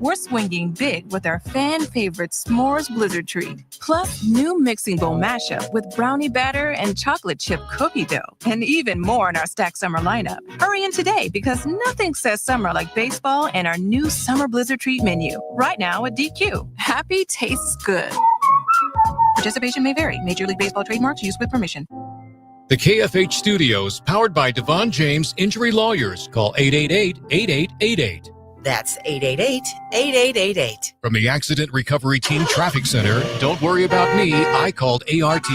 We're swinging big with our fan-favorite S'mores Blizzard Treat. Plus, new mixing bowl mashup with brownie batter and chocolate chip cookie dough. And even more in our Stack Summer lineup. Hurry in today because nothing says summer like baseball and our new Summer Blizzard Treat menu. Right now at DQ. Happy tastes good. Participation may vary. Major League Baseball trademarks used with permission. The KFH Studios, powered by Devon James Injury Lawyers. Call 888-8888. That's 888-8888. From the Accident Recovery Team Traffic Center, don't worry about me, I called ART.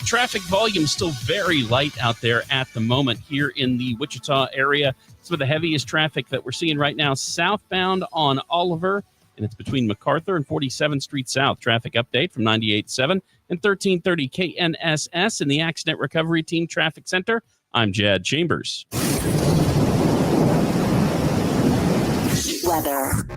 Traffic volume still very light out there at the moment here in the Wichita area. Some of the heaviest traffic that we're seeing right now southbound on Oliver, and it's between MacArthur and 47th Street South. Traffic update from 98.7 and 1330 KNSS in the Accident Recovery Team Traffic Center. I'm Jad Chambers. Weather.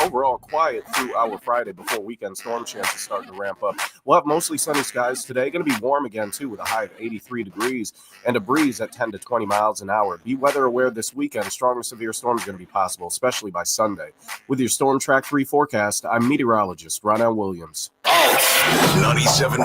Overall quiet through our Friday before weekend storm chances start to ramp up. We'll have mostly sunny skies today. Going to be warm again, too, with a high of 83 degrees and a breeze at 10 to 20 miles an hour. Be weather aware this weekend. Strong or severe storms are going to be possible, especially by Sunday. With your Storm Track 3 forecast, I'm meteorologist Ronell Williams. 97.5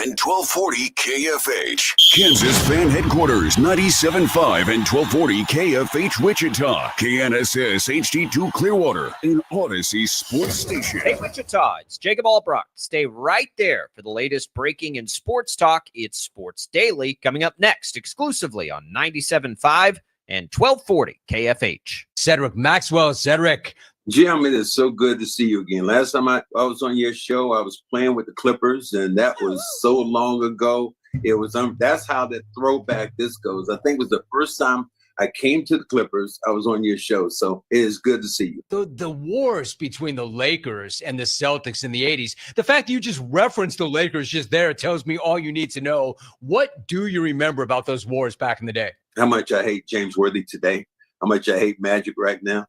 and 1240 KFH. Kansas Fan Headquarters, 97.5 and 1240 KFH Wichita. KNSS HD2 Clearwater, an Odyssey Sports Station. Hey, Wichita, it's Jacob Albrock. Stay right there for the latest breaking in sports talk. It's Sports Daily coming up next, exclusively on 97.5 and 1240 KFH. Cedric Maxwell. Cedric. Jim, it is so good to see you again. Last time I was on your show, I was playing with the Clippers, and that was so long ago. It was that's how that throwback this goes. I think it was the first time I came to the Clippers. I was on your show, so it is good to see you. The wars between the Lakers and the Celtics in the 80s, the fact that you just referenced the Lakers just there tells me all you need to know. What do you remember about those wars back in the day? How much I hate James Worthy today. How much I hate Magic right now.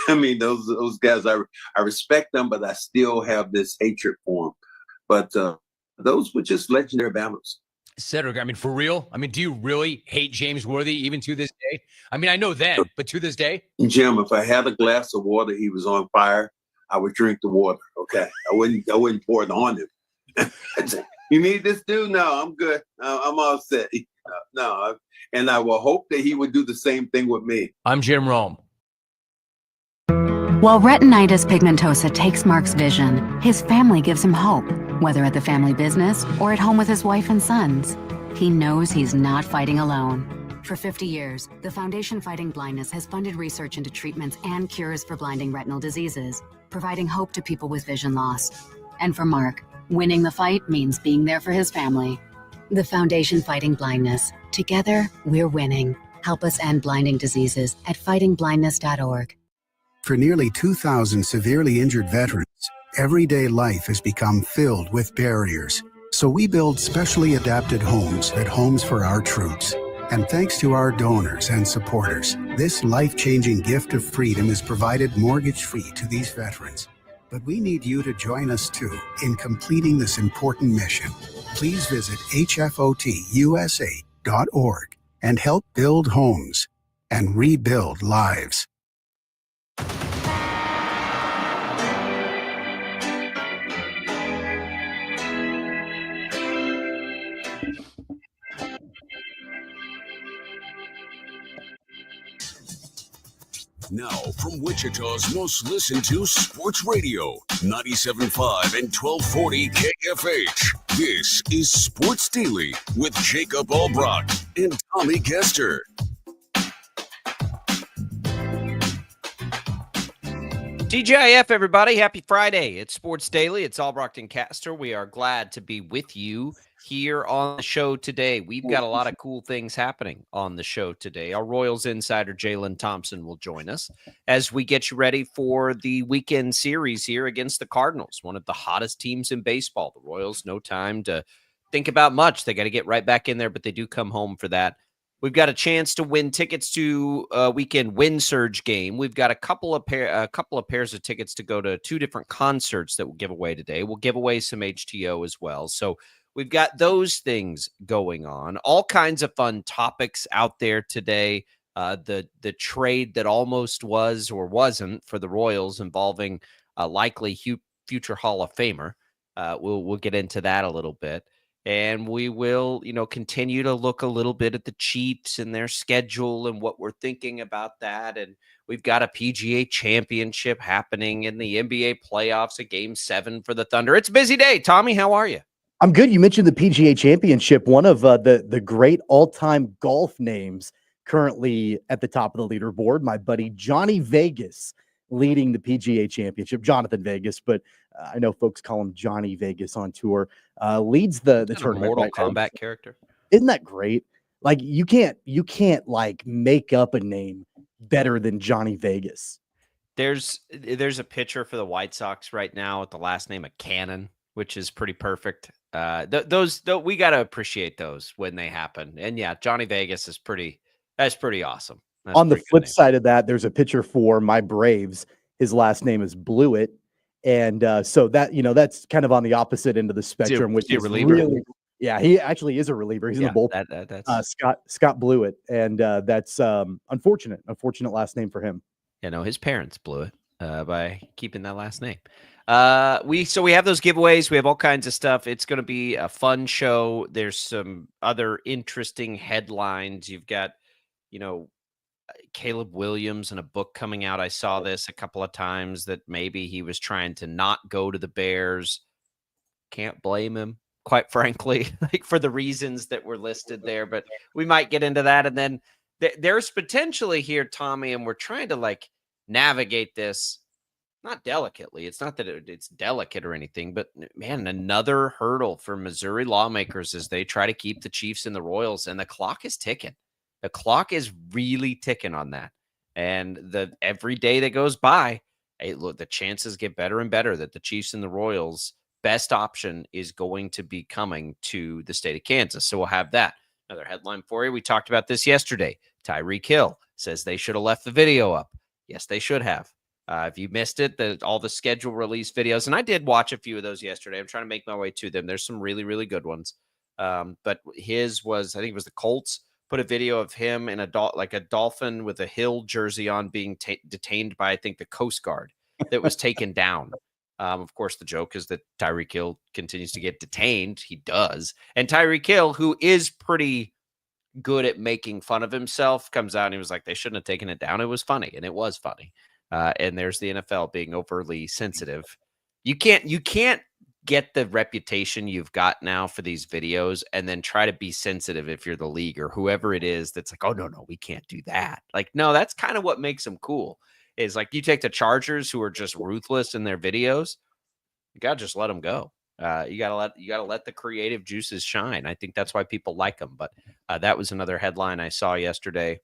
I mean, those guys, I respect them, but I still have this hatred for them. But those were just legendary battles. Cedric, I mean, for real? I mean, do you really hate James Worthy even to this day? I mean, I know then, but to this day? Jim, if I had a glass of water, he was on fire, I would drink the water, okay? I wouldn't pour it on him. You need this, dude? No, I'm good. I'm all set. No, and I will hope that he would do the same thing with me. I'm Jim Rome. While retinitis pigmentosa takes Mark's vision, his family gives him hope, whether at the family business or at home with his wife and sons. He knows he's not fighting alone. For 50 years, the Foundation Fighting Blindness has funded research into treatments and cures for blinding retinal diseases, providing hope to people with vision loss. And for Mark, winning the fight means being there for his family. The Foundation Fighting Blindness. Together, we're winning. Help us end blinding diseases at fightingblindness.org. For nearly 2,000 severely injured veterans, everyday life has become filled with barriers. So we build specially adapted homes at Homes for Our Troops. And thanks to our donors and supporters, this life-changing gift of freedom is provided mortgage-free to these veterans. But we need you to join us too in completing this important mission. Please visit hfotusa.org and help build homes and rebuild lives. Now, from Wichita's most listened to sports radio, 97.5 and 1240 KFH. This is Sports Daily with Jacob Albrock and Tommy Kester. TGIF, everybody. Happy Friday. It's Sports Daily. It's Albrock and Castor. We are glad to be with you here on the show today. We've got a lot of cool things happening on the show today. Our Royals Insider Jaylon Thompson will join us as we get you ready for the weekend series here against the Cardinals, one of the hottest teams in baseball. The Royals, no time to think about much. They got to get right back in there, but they do come home for that. We've got a chance to win tickets to a weekend Wind Surge game. We've got a couple of pairs of tickets to go to two different concerts that we'll give away today. We'll give away some HTO as well. So we've got those things going on. All kinds of fun topics out there today. the trade that almost was or wasn't for the Royals involving a likely future Hall of Famer. We'll get into that a little bit. And we will, continue to look a little bit at the Chiefs and their schedule and what we're thinking about that. And we've got a PGA championship happening in the NBA playoffs, a Game 7 for the Thunder. It's a busy day. Tommy, how are you? I'm good. You mentioned the PGA championship, one of the great all-time golf names currently at the top of the leaderboard. My buddy Johnny Vegas leading the PGA championship. Jonathan Vegas, but I know folks call him Johnny Vegas on tour. Leads the tournament. Mortal Kombat character. Isn't that great? Like you can't like make up a name better than Johnny Vegas. There's a pitcher for the White Sox right now with the last name of Cannon, which is pretty perfect. Those we got to appreciate those when they happen. And yeah, Johnny Vegas is pretty awesome. That's on the flip side of that, there's a pitcher for my Braves. His last name is Blewett. And so that, that's kind of on the opposite end of the spectrum, which is really, yeah, he actually is a reliever. He's in the bullpen. That's Scott Blewett. And that's unfortunate last name for him. His parents blew it by keeping that last name. We have those giveaways. We have all kinds of stuff. It's going to be a fun show. There's some other interesting headlines. You've got, Caleb Williams and a book coming out. I saw this a couple of times that maybe he was trying to not go to the Bears. Can't blame him, quite frankly, like for the reasons that were listed there, but we might get into that. And then there's potentially here, Tommy, and we're trying to navigate this, not delicately. It's not that it's delicate or anything, but man, another hurdle for Missouri lawmakers as they try to keep the Chiefs and the Royals, and the clock is ticking. The clock is really ticking on that. And every day that goes by, the chances get better and better that the Chiefs and the Royals' best option is going to be coming to the state of Kansas. So we'll have that. Another headline for you. We talked about this yesterday. Tyreek Hill says they should have left the video up. Yes, they should have. If you missed it, all the schedule release videos, and I did watch a few of those yesterday. I'm trying to make my way to them. There's some really, really good ones. But his was, I think it was the Colts, put a video of him in a dolphin with a Hill jersey on being detained by, I think, the Coast Guard that was taken down. Of course, the joke is that Tyreek Hill continues to get detained. He does. And Tyreek Hill, who is pretty good at making fun of himself, comes out and he was like, they shouldn't have taken it down. It was funny. And it was funny. And there's the NFL being overly sensitive. You can't get the reputation you've got now for these videos and then try to be sensitive if you're the league or whoever it is that's like, oh, no, we can't do that. No, that's kind of what makes them cool. Is you take the Chargers, who are just ruthless in their videos, you got to just let them go. You got to let the creative juices shine. I think that's why people like them. But that was another headline I saw yesterday.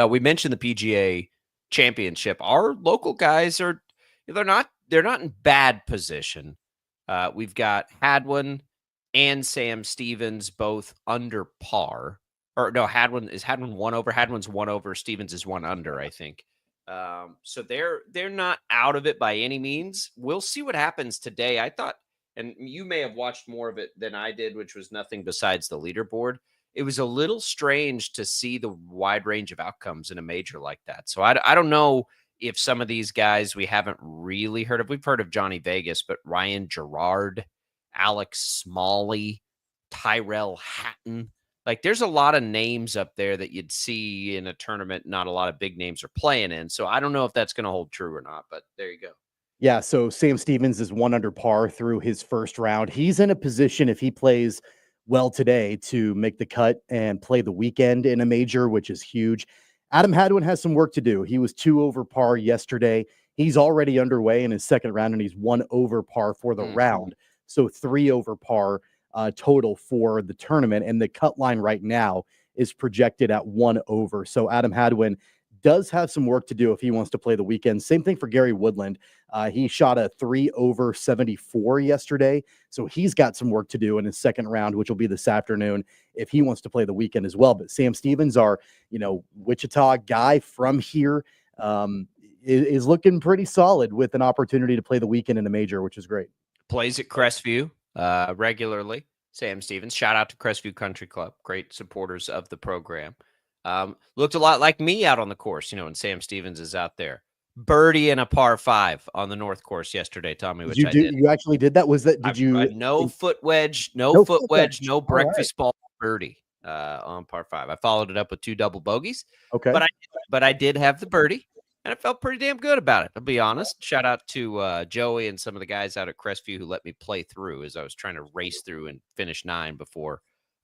We mentioned the PGA championship. Our local guys they're not in bad position. We've got Hadwin and Sam Stevens both under par. Or no, Hadwin one over? Hadwin's one over. Stevens is one under, I think. So they're not out of it by any means. We'll see what happens today. I thought, and you may have watched more of it than I did, which was nothing besides the leaderboard. It was a little strange to see the wide range of outcomes in a major like that. So I don't know if some of these guys we haven't really heard of. We've heard of Johnny Vegas, but Ryan Gerard, Alex Smalley, Tyrell Hatton. There's a lot of names up there that you'd see in a tournament not a lot of big names are playing in. So I don't know if that's going to hold true or not, but there you go. Yeah, so Sam Stevens is one under par through his first round. He's in a position, if he plays well today, to make the cut and play the weekend in a major, which is huge. Adam Hadwin has some work to do. He was 2 over par yesterday. He's already underway in his second round, and he's 1 over par for the round. So 3 over par total for the tournament. And the cut line right now is projected at 1 over. So Adam Hadwin does have some work to do if he wants to play the weekend. Same thing for Gary Woodland. He shot a 3 over 74 yesterday. So he's got some work to do in his second round, which will be this afternoon, if he wants to play the weekend as well. But Sam Stevens, our, Wichita guy from here, is looking pretty solid with an opportunity to play the weekend in a major, which is great. Plays at Crestview regularly. Sam Stevens, shout out to Crestview Country Club. Great supporters of the program. Looked a lot like me out on the course, and Sam Stevens is out there. Birdie and a par 5 on the North Course yesterday, Tommy, which I did. You actually did that? No foot wedge, no breakfast ball birdie on par 5. I followed it up with 2 double bogeys. Okay. But I did have the birdie, and I felt pretty damn good about it, I'll be honest. Shout out to Joey and some of the guys out at Crestview who let me play through as I was trying to race through and finish 9 before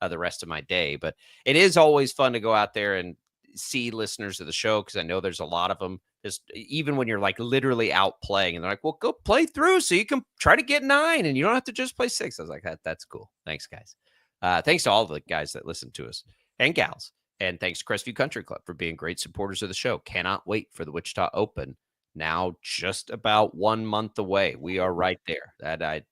the rest of my day. But it is always fun to go out there and see listeners of the show, because I know there's a lot of them. Just even when you're like literally out playing and they're like, well, go play through so you can try to get 9 and you don't have to just play 6. I was like, that's cool. Thanks, guys. Thanks to all the guys that listen to us and gals. And thanks to Crestview Country Club for being great supporters of the show. Cannot wait for the Wichita Open. Now just about 1 month away. We are right there.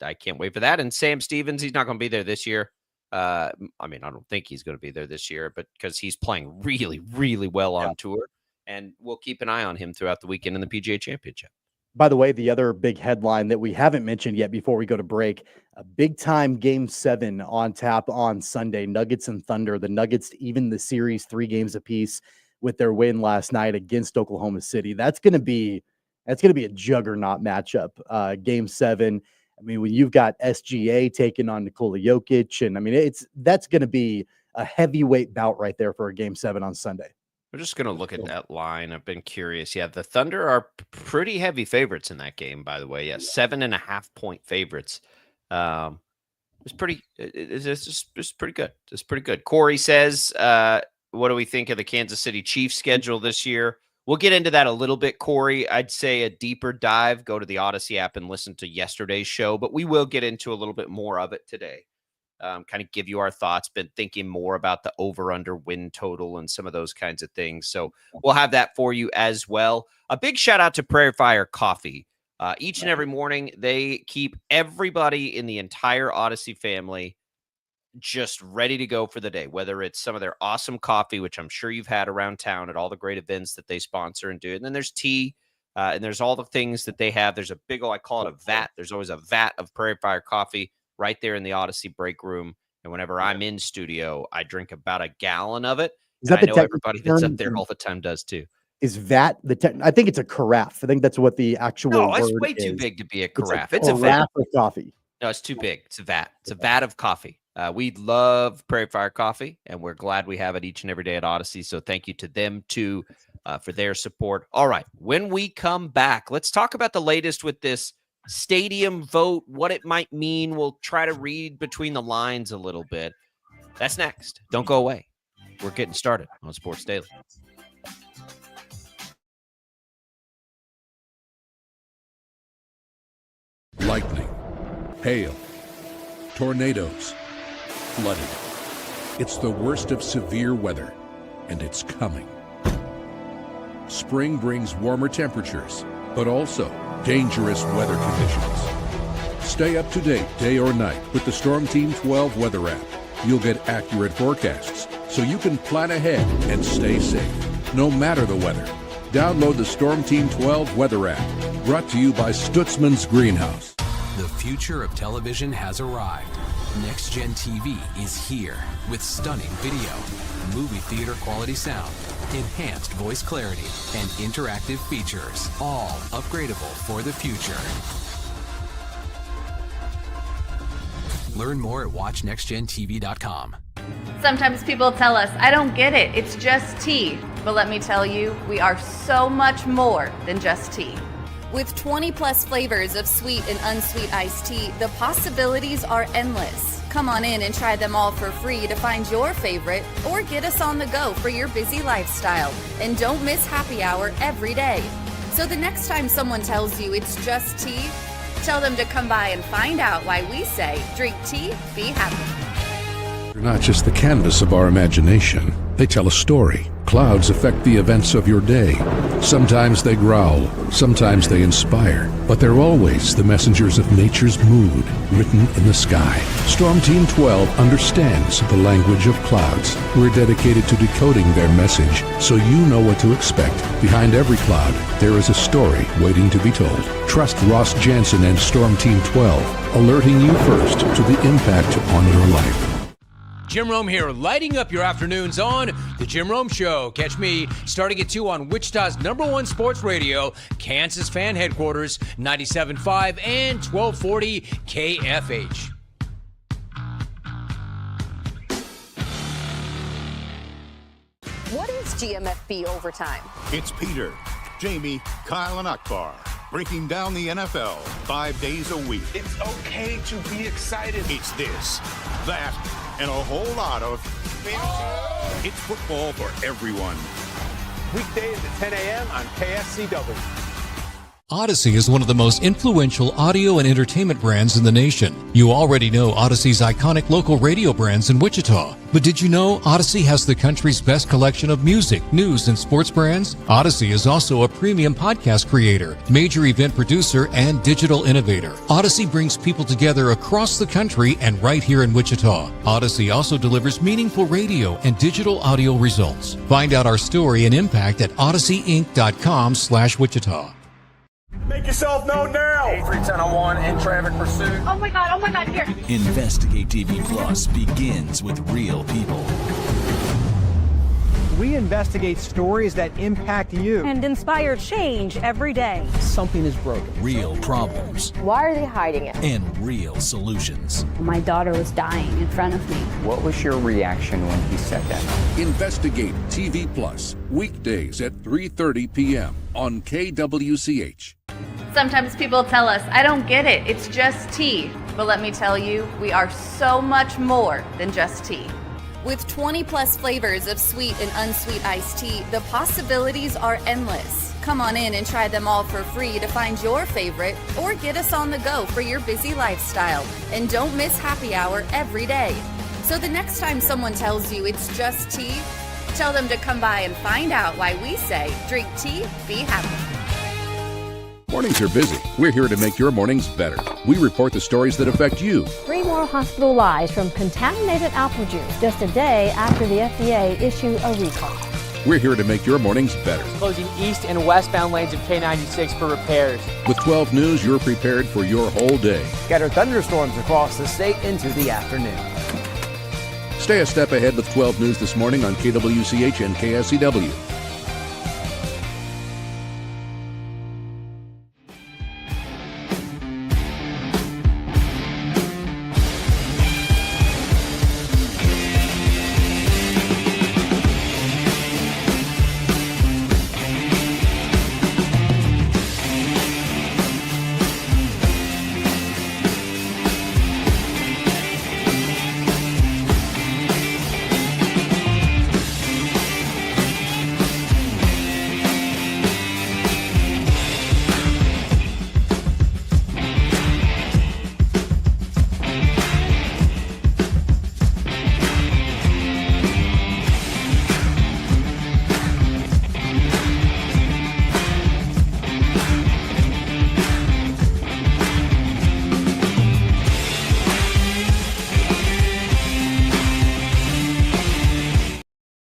I can't wait for that. And Sam Stevens, he's not going to be there this year. I don't think he's going to be there this year, but because he's playing really, really well on tour. And we'll keep an eye on him throughout the weekend in the PGA Championship. By the way, the other big headline that we haven't mentioned yet before we go to break, a big-time Game 7 on tap on Sunday, Nuggets and Thunder. The Nuggets even the series 3 games apiece with their win last night against Oklahoma City. That's going to be a juggernaut matchup, Game 7. I mean, when you've got SGA taking on Nikola Jokic, and that's going to be a heavyweight bout right there for a Game 7 on Sunday. We're just going to look at that line. I've been curious. Yeah, the Thunder are pretty heavy favorites in that game, by the way. Yeah, 7.5-point favorites. It's pretty good. It's pretty good. Corey says, what do we think of the Kansas City Chiefs schedule this year? We'll get into that a little bit, Corey. I'd say a deeper dive. Go to the Odyssey app and listen to yesterday's show, but we will get into a little bit more of it today. Kind of give you our thoughts. Been thinking more about the over-under win total and some of those kinds of things. So we'll have that for you as well. A big shout out to Prairie Fire Coffee. Each and every morning, they keep everybody in the entire Odyssey family just ready to go for the day, whether it's some of their awesome coffee, which I'm sure you've had around town at all the great events that they sponsor and do. And then there's tea, and there's all the things that they have. There's a big old, I call it a vat. There's always a vat of Prairie Fire Coffee right there in the Odyssey break room. And whenever I'm in studio, I drink about a gallon of it. And I know everybody that's up there all the time does too. Is vat I think it's a carafe. I think that's what the actual word is. No, it's way too big to be a carafe. It's a vat of coffee. No, it's too big. It's a vat. It's a vat of coffee. We love Prairie Fire Coffee, and we're glad we have it each and every day at Odyssey. So thank you to them too for their support. All right, when we come back, let's talk about the latest with this stadium vote, what it might mean. We'll try to read between the lines a little bit. That's next. Don't go away. We're getting started on Sports Daily. Lightning, hail, tornadoes, flooding. It's the worst of severe weather, and it's coming. Spring brings warmer temperatures, but also dangerous weather conditions. Stay up to date day or night with the Storm Team 12 weather app. You'll get accurate forecasts so you can plan ahead and stay safe, no matter the weather. Download the Storm Team 12 weather app, brought to you by Stutzman's Greenhouse. The future of television has arrived. Next Gen TV is here with stunning video, movie theater quality sound, enhanced voice clarity, and interactive features, all upgradable for the future. Learn more at watchnextgentv.com. Sometimes people tell us, I don't get it, it's just tea. But let me tell you, we are so much more than just tea. With 20 plus flavors of sweet and unsweet iced tea, the possibilities are endless. Come on in and try them all for free to find your favorite, or get us on the go for your busy lifestyle. And don't miss happy hour every day. So the next time someone tells you it's just tea, tell them to come by and find out why we say, drink tea, be happy. They're not just the canvas of our imagination. They tell a story. Clouds affect the events of your day. Sometimes they growl, sometimes they inspire, but they're always the messengers of nature's mood, written in the sky. Storm Team 12 understands the language of clouds. We're dedicated to decoding their message, so you know what to expect. Behind every cloud, there is a story waiting to be told. Trust Ross Jansen and Storm Team 12, alerting you first to the impact on your life. Jim Rome here, lighting up your afternoons on The Jim Rome Show. Catch me starting at 2 on Wichita's #1 sports radio, Kansas Fan Headquarters, 97.5 and 1240 KFH. What is GMFB Overtime? It's Peter, Jamie, Kyle, and Akbar breaking down the NFL 5 days a week. It's okay to be excited. It's this, that, and a whole lot of fantasy. It's football for everyone. Weekdays at 10 a.m. on KSCW. Odyssey is one of the most influential audio and entertainment brands in the nation. You already know Odyssey's iconic local radio brands in Wichita. But did you know Odyssey has the country's best collection of music, news, and sports brands? Odyssey is also a premium podcast creator, major event producer, and digital innovator. Odyssey brings people together across the country and right here in Wichita. Odyssey also delivers meaningful radio and digital audio results. Find out our story and impact at odysseyinc.com/Wichita. Make yourself known now. 831001 in traffic pursuit. Oh my God, here. Investigate TV Plus begins with real people. We investigate stories that impact you and inspire change every day. Something is broken. Real problems. Why are they hiding it? And real solutions. My daughter was dying in front of me. What was your reaction when he said that? Investigate TV Plus, weekdays at 3:30 p.m. on KWCH. Sometimes people tell us, I don't get it, it's just tea. But let me tell you, we are so much more than just tea. With 20 plus flavors of sweet and unsweet iced tea, the possibilities are endless. Come on in and try them all for free to find your favorite or get us on the go for your busy lifestyle. And don't miss happy hour every day. So the next time someone tells you it's just tea, tell them to come by and find out why we say, drink tea, be happy. Mornings are busy. We're here to make your mornings better. We report the stories that affect you. 3 more hospital lies from contaminated apple juice just a day after the FDA issue a recall. We're here to make your mornings better. Closing east and westbound lanes of K96 for repairs. With 12 News, you're prepared for your whole day. Scattered thunderstorms across the state into the afternoon. Stay a step ahead with 12 News this morning on KWCH and KSCW.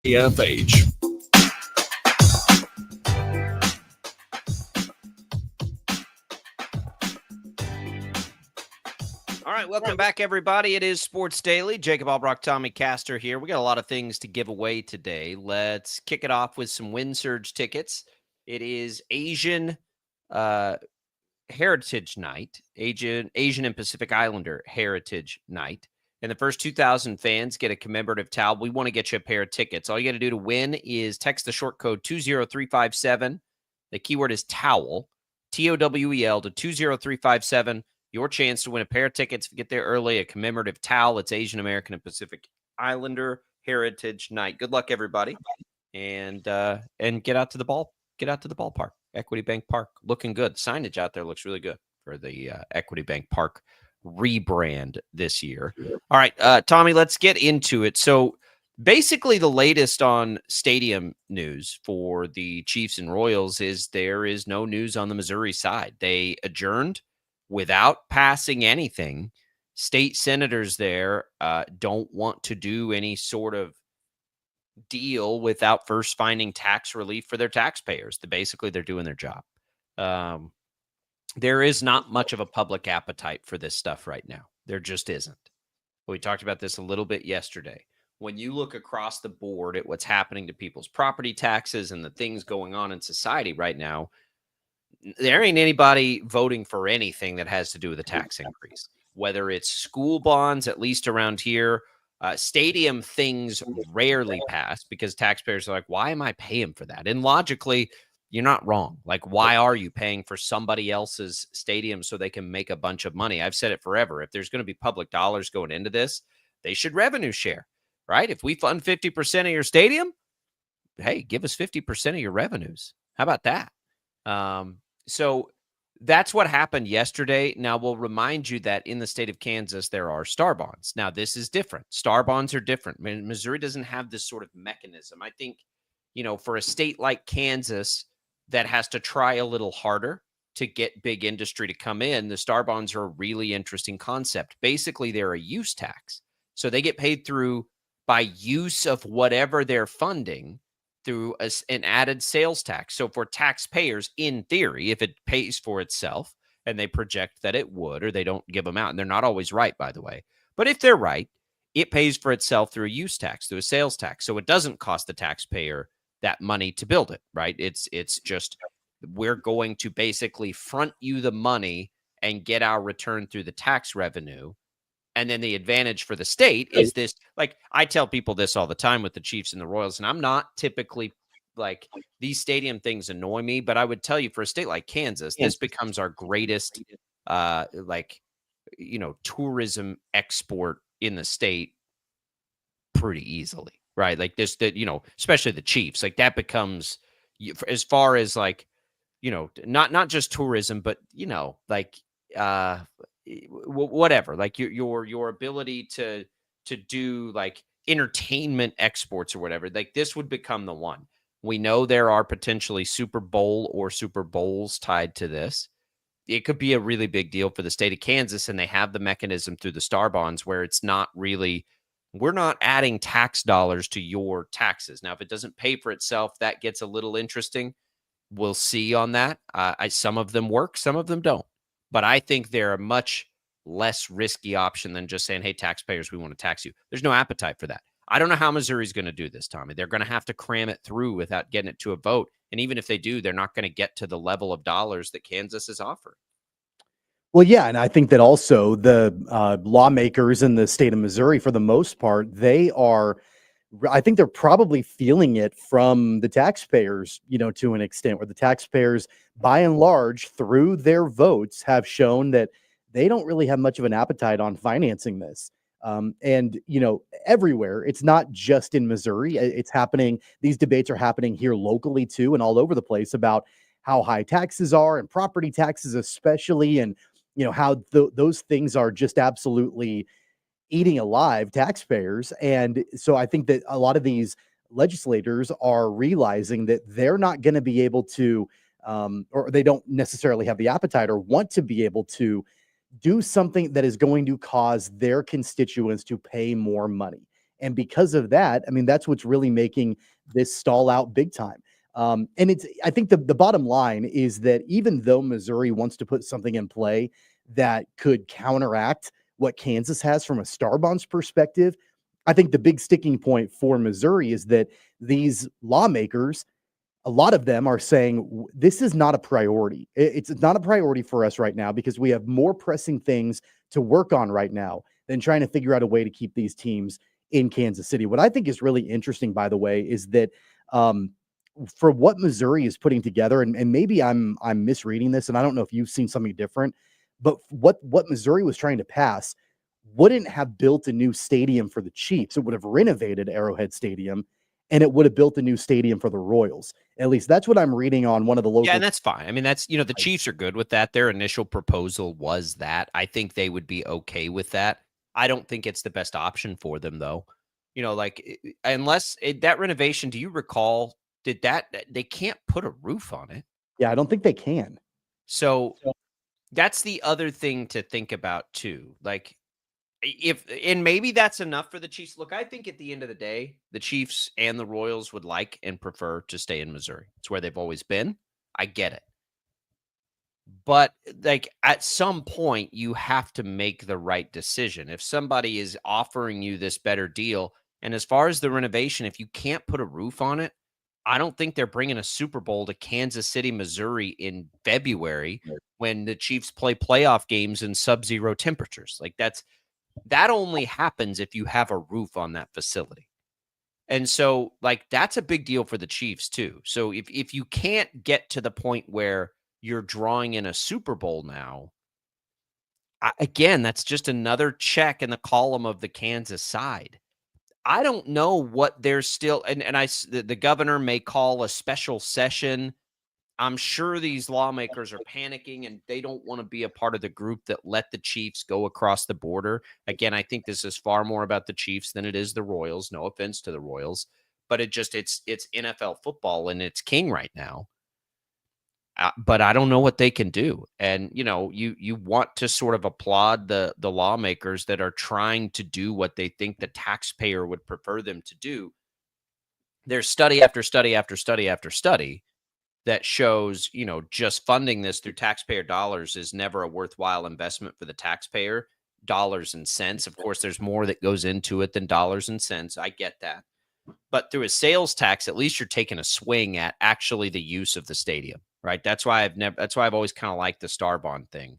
KFH. All right, welcome back, everybody. It is Sports Daily. Jacob Albrock, Tommy Castor here. We got a lot of things to give away today. Let's kick it off with some Wind Surge tickets. It is Asian Heritage Night, Asian and Pacific Islander Heritage Night. And the first 2,000 fans get a commemorative towel. We want to get you a pair of tickets. All you got to do to win is text the short code 20357. The keyword is towel, TOWEL, to 20357. Your chance to win a pair of tickets. If you get there early, a commemorative towel. It's Asian American and Pacific Islander Heritage Night. Good luck, everybody. And get out to the ball. Get out to the ballpark. Equity Bank Park. Looking good. Signage out there looks really good for the Equity Bank Park rebrand this year. All right, Tommy, let's get into it. So basically the latest on stadium news for the Chiefs and Royals is there is no news on the Missouri side. They adjourned without passing anything. State senators there don't want to do any sort of deal without first finding tax relief for their taxpayers. Basically, they're doing their job. There is not much of a public appetite for this stuff right now. There just isn't. We talked about this a little bit yesterday. when you look across the board at what's happening to people's property taxes and the things going on in society right now, there ain't anybody voting for anything that has to do with a tax increase, whether it's school bonds, at least around here. Stadium things rarely pass because taxpayers are like, why am I paying for that? And logically, you're not wrong. Like, why are you paying for somebody else's stadium so they can make a bunch of money? I've said it forever. If there's going to be public dollars going into this, they should revenue share, right? If we fund 50% of your stadium, hey, give us 50% of your revenues. How about that? So that's what happened yesterday. Now, we'll remind you that in the state of Kansas, there are star bonds. Now, this is different. Star bonds are different. Missouri doesn't have this sort of mechanism. I think, for a state like Kansas that has to try a little harder to get big industry to come in, the star bonds are a really interesting concept. Basically, they're a use tax. So they get paid by use of whatever they're funding through an added sales tax. So for taxpayers, in theory, if it pays for itself, and they project that it would, or they don't give them out, and they're not always right, by the way. But if they're right, it pays for itself through a use tax, through a sales tax. So it doesn't cost the taxpayer that money to build it, right? It's just, we're going to basically front you the money and get our return through the tax revenue. And then the advantage for the state is this, like, I tell people this all the time with the Chiefs and the Royals, and I'm not typically like, these stadium things annoy me, but I would tell you, for a state like Kansas, this becomes our greatest, tourism export in the state pretty easily, right? Like this, that, especially the Chiefs, like that becomes, as far as like, not just tourism, but, whatever, like your ability to do like entertainment exports or whatever, like this would become the one. We know there are potentially Super Bowl or Super Bowls tied to this. It could be a really big deal for the state of Kansas, and they have the mechanism through the star bonds where it's not really, we're not adding tax dollars to your taxes. Now, if it doesn't pay for itself, that gets a little interesting. We'll see on that. Some of them work, some of them don't. But I think they're a much less risky option than just saying, hey, taxpayers, we want to tax you. There's no appetite for that. I don't know how Missouri's going to do this, Tommy. They're going to have to cram it through without getting it to a vote. And even if they do, they're not going to get to the level of dollars that Kansas is offering. Well, yeah, and I think that also the lawmakers in the state of Missouri, for the most part, I think they're probably feeling it from the taxpayers, to an extent, where the taxpayers, by and large, through their votes, have shown that they don't really have much of an appetite on financing this. And everywhere, it's not just in Missouri. It's happening. These debates are happening here locally, too, and all over the place about how high taxes are, and property taxes especially, and how those things are just absolutely eating alive taxpayers. And so I think that a lot of these legislators are realizing that they're not going to be able to, or they don't necessarily have the appetite or want to be able to do something that is going to cause their constituents to pay more money. And because of that, I mean, that's what's really making this stall out big time. And I think the bottom line is that even though Missouri wants to put something in play that could counteract what Kansas has from a star bonds perspective, I think the big sticking point for Missouri is that these lawmakers, a lot of them are saying this is not a priority. It's not a priority for us right now because we have more pressing things to work on right now than trying to figure out a way to keep these teams in Kansas City. What I think is really interesting, by the way, is that for what Missouri is putting together, and maybe I'm misreading this, and I don't know if you've seen something different, but what Missouri was trying to pass wouldn't have built a new stadium for the Chiefs. It would have renovated Arrowhead Stadium, and it would have built a new stadium for the Royals. At least that's what I'm reading on one of the local. Yeah, and that's fine. I mean, that's, the Chiefs are good with that. Their initial proposal was that. I think they would be okay with that. I don't think it's the best option for them, though. Unless that renovation, do you recall, they can't put a roof on it? Yeah, I don't think they can. So that's the other thing to think about, too. Like, and maybe that's enough for the Chiefs. Look, I think at the end of the day, the Chiefs and the Royals would like and prefer to stay in Missouri. It's where they've always been. I get it. But like at some point, you have to make the right decision. If somebody is offering you this better deal, And as far as the renovation, if you can't put a roof on it, I don't think they're bringing a Super Bowl to Kansas City, Missouri in February when the Chiefs play playoff games in sub-zero temperatures. Like that only happens if you have a roof on that facility. And so, like, that's a big deal for the Chiefs too. So if you can't get to the point where you're drawing in a Super Bowl now, again, that's just another check in the column of the Kansas side. I don't know what they're still, and the governor may call a special session. I'm sure these lawmakers are panicking and they don't want to be a part of the group that let the Chiefs go across the border. Again, I think this is far more about the Chiefs than it is the Royals. No offense to the Royals, but it's NFL football and it's king right now. But I don't know what they can do. And, you want to sort of applaud the lawmakers that are trying to do what they think the taxpayer would prefer them to do. There's study after study after study after study that shows, just funding this through taxpayer dollars is never a worthwhile investment for the taxpayer, dollars and cents. Of course, there's more that goes into it than dollars and cents. I get that. But through a sales tax, at least you're taking a swing at actually the use of the stadium, right? That's why I've always kind of liked the Star Bond thing.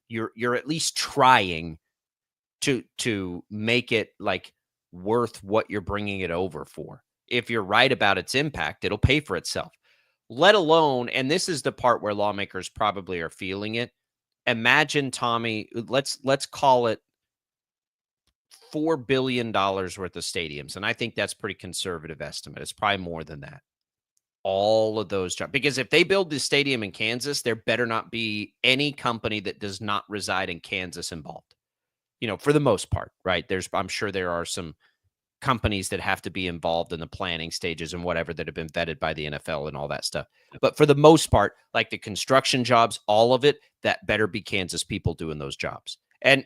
You're at least trying to make it like worth what you're bringing it over for. If you're right about its impact, it'll pay for itself. Let alone, and this is the part where lawmakers probably are feeling it. Imagine, Tommy, let's call it $4 billion worth of stadiums. And I think that's pretty conservative estimate. It's probably more than that. All of those jobs. Because if they build this stadium in Kansas, there better not be any company that does not reside in Kansas involved. For the most part, right? I'm sure there are some companies that have to be involved in the planning stages and whatever that have been vetted by the NFL and all that stuff. But for the most part, like the construction jobs, all of it, that better be Kansas people doing those jobs. And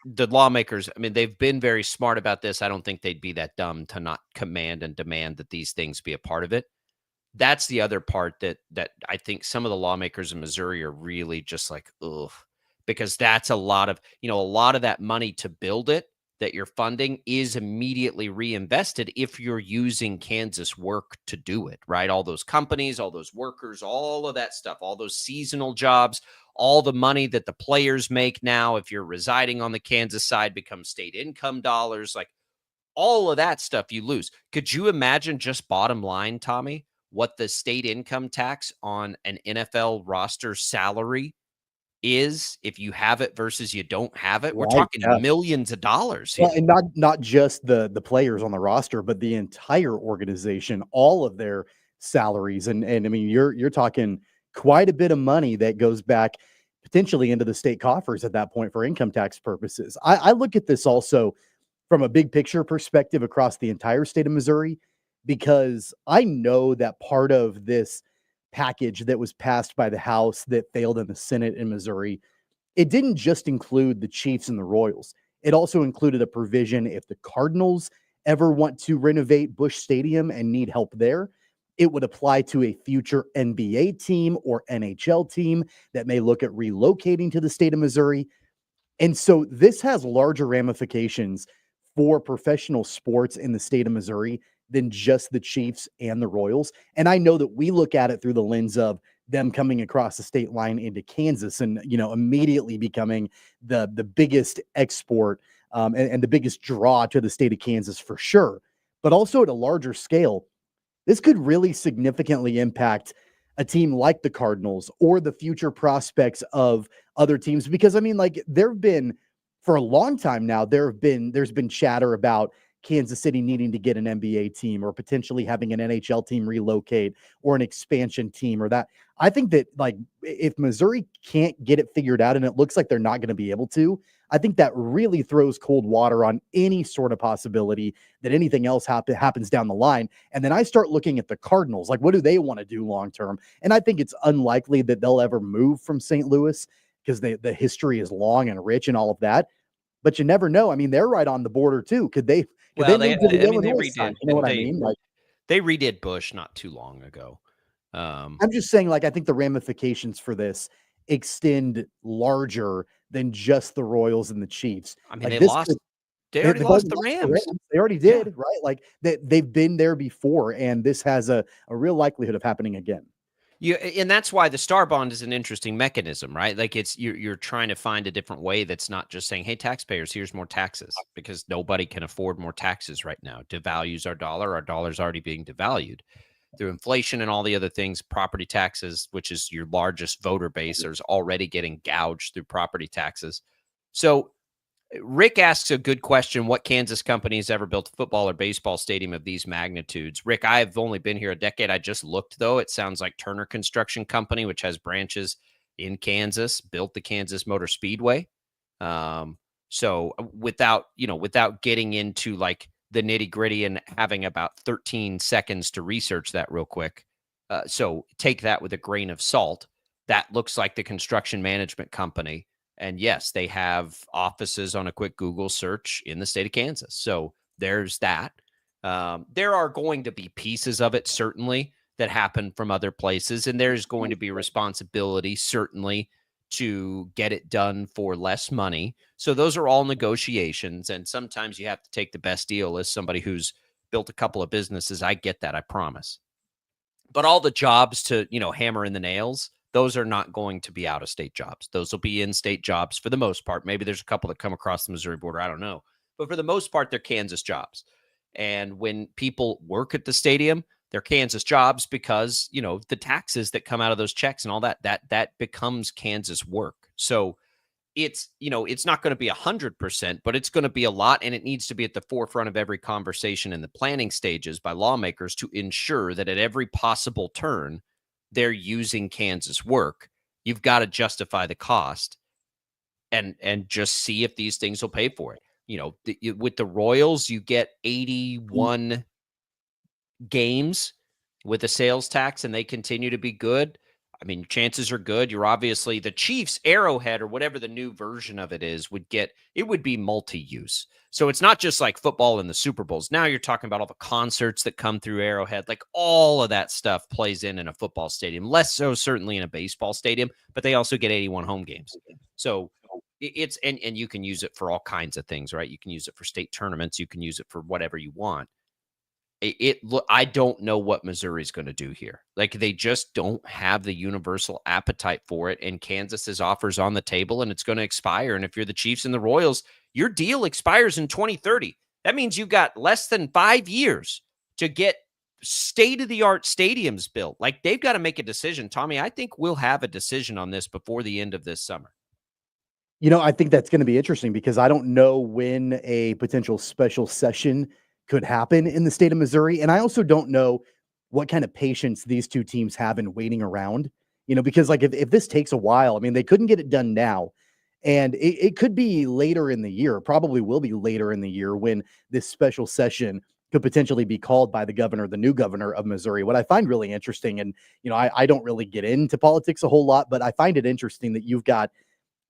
the lawmakers, I mean, they've been very smart about this. I don't think they'd be that dumb to not command and demand that these things be a part of it. That's the other part that I think some of the lawmakers in Missouri are really just like, ugh, because that's a lot of that money to build it that you're funding is immediately reinvested if you're using Kansas work to do it, right? All those companies, all those workers, all of that stuff, all those seasonal jobs, all the money that the players make now, if you're residing on the Kansas side, becomes state income dollars, like all of that stuff you lose. Could you imagine, just bottom line, Tommy, what the state income tax on an NFL roster salary is if you have it versus you don't have it? We're talking millions of dollars here. Well, and not just the players on the roster, but the entire organization, all of their salaries. And I mean, you're talking quite a bit of money that goes back potentially into the state coffers at that point for income tax purposes. I look at this also from a big picture perspective across the entire state of Missouri, because I know that part of this package that was passed by the House that failed in the Senate in Missouri, it didn't just include the Chiefs and the Royals. It also included a provision if the Cardinals ever want to renovate Busch Stadium and need help there, it would apply to a future NBA team or NHL team that may look at relocating to the state of Missouri. And so this has larger ramifications for professional sports in the state of Missouri than just the Chiefs and the Royals. And I know that we look at it through the lens of them coming across the state line into Kansas and, immediately becoming the biggest export and the biggest draw to the state of Kansas for sure. But also at a larger scale, this could really significantly impact a team like the Cardinals or the future prospects of other teams. Because I mean, like, there've been for a long time now, there's been chatter about Kansas City needing to get an NBA team or potentially having an NHL team relocate or an expansion team or that. I think that, like, if Missouri can't get it figured out, and it looks like they're not going to be able to, I think that really throws cold water on any sort of possibility that anything else happens down the line. And then I start looking at the Cardinals, like, what do they want to do long term? And I think it's unlikely that they'll ever move from St. Louis because the history is long and rich and all of that. But you never know. I mean, they're right on the border too. Could they? Well, they redid. You know what I mean? Like, they redid Busch not too long ago. I'm just saying, like, I think the ramifications for this extend larger than just the Royals and the Chiefs. I mean, like, they lost They already lost the Rams. They already did, right? Like they've been there before, and this has a real likelihood of happening again. And that's why the star bond is an interesting mechanism, right? Like you're trying to find a different way that's not just saying, "Hey, taxpayers, here's more taxes," because nobody can afford more taxes right now. Devalues our dollar. Our dollar's already being devalued through inflation and all the other things. Property taxes, which is your largest voter base, is already getting gouged through property taxes. So Rick asks a good question. What Kansas company has ever built a football or baseball stadium of these magnitudes? Rick, I've only been here a decade. I just looked, though. It sounds like Turner Construction Company, which has branches in Kansas, built the Kansas Motor Speedway. So without getting into like the nitty gritty and having about 13 seconds to research that real quick. So take that with a grain of salt. That looks like the construction management company. And yes, they have offices on a quick Google search in the state of Kansas. So there's that. There are going to be pieces of it, certainly, that happen from other places. And there's going to be responsibility, certainly, to get it done for less money. So those are all negotiations. And sometimes you have to take the best deal as somebody who's built a couple of businesses. I get that, I promise. But all the jobs to, hammer in the nails, those are not going to be out-of-state jobs. Those will be in-state jobs for the most part. Maybe there's a couple that come across the Missouri border. I don't know. But for the most part, they're Kansas jobs. And when people work at the stadium, they're Kansas jobs because, the taxes that come out of those checks and all that becomes Kansas work. So it's not going to be 100%, but it's going to be a lot. And it needs to be at the forefront of every conversation in the planning stages by lawmakers to ensure that at every possible turn, they're using Kansas work. You've got to justify the cost and just see if these things will pay for it. With the Royals, you get 81 games with a sales tax and they continue to be good. I mean, chances are good. You're obviously the Chiefs Arrowhead or whatever the new version of it is would be multi-use. So it's not just like football and the Super Bowls. Now you're talking about all the concerts that come through Arrowhead. Like all of that stuff plays in a football stadium, less so certainly in a baseball stadium, but they also get 81 home games. So it's, and you can use it for all kinds of things, right? You can use it for state tournaments. You can use it for whatever you want. I don't know what Missouri's going to do here. Like they just don't have the universal appetite for it. And Kansas's offers on the table and it's going to expire. And if you're the Chiefs and the Royals, your deal expires in 2030. That means you've got less than 5 years to get state-of-the-art stadiums built. Like they've got to make a decision. Tommy, I think we'll have a decision on this before the end of this summer. I think that's going to be interesting because I don't know when a potential special session could happen in the state of Missouri. And I also don't know what kind of patience these two teams have in waiting around, because like if this takes a while, I mean, they couldn't get it done now. And it could be later in the year, probably will be later in the year when this special session could potentially be called by the new governor of Missouri. What I find really interesting, and, I don't really get into politics a whole lot, but I find it interesting that you've got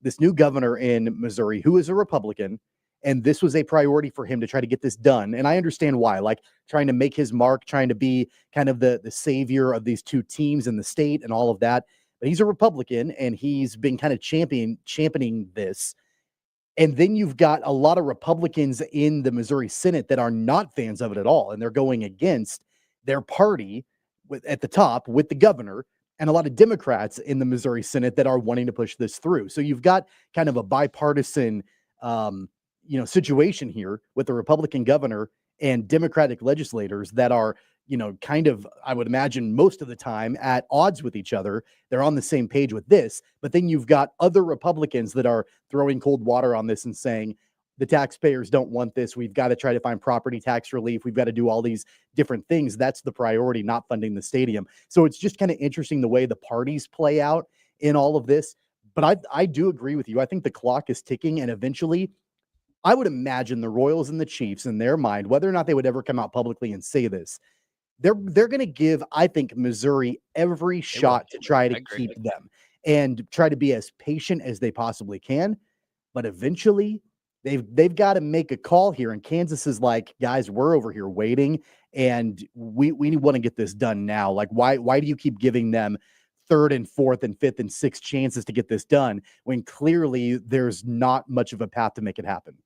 this new governor in Missouri who is a Republican. And this was a priority for him to try to get this done. And I understand why, like trying to make his mark, trying to be kind of the savior of these two teams in the state and all of that. But he's a Republican and he's been kind of championing this. And then you've got a lot of Republicans in the Missouri Senate that are not fans of it at all. And they're going against their party at the top with the governor, and a lot of Democrats in the Missouri Senate that are wanting to push this through. So you've got kind of a bipartisan situation here with the Republican governor and Democratic legislators that are, kind of, I would imagine most of the time at odds with each other. They're on the same page with this, but then you've got other Republicans that are throwing cold water on this and saying, the taxpayers don't want this. We've got to try to find property tax relief. We've got to do all these different things. That's the priority, not funding the stadium. So it's just kind of interesting the way the parties play out in all of this. But I do agree with you. I think the clock is ticking, and eventually I would imagine the Royals and the Chiefs, in their mind, whether or not they would ever come out publicly and say this, they're going to give, I think, Missouri every shot to try to keep them and try to be as patient as they possibly can. But eventually, they've got to make a call here. And Kansas is like, guys, we're over here waiting, and we want to get this done now. Like, why do you keep giving them third and fourth and fifth and sixth chances to get this done when clearly there's not much of a path to make it happen?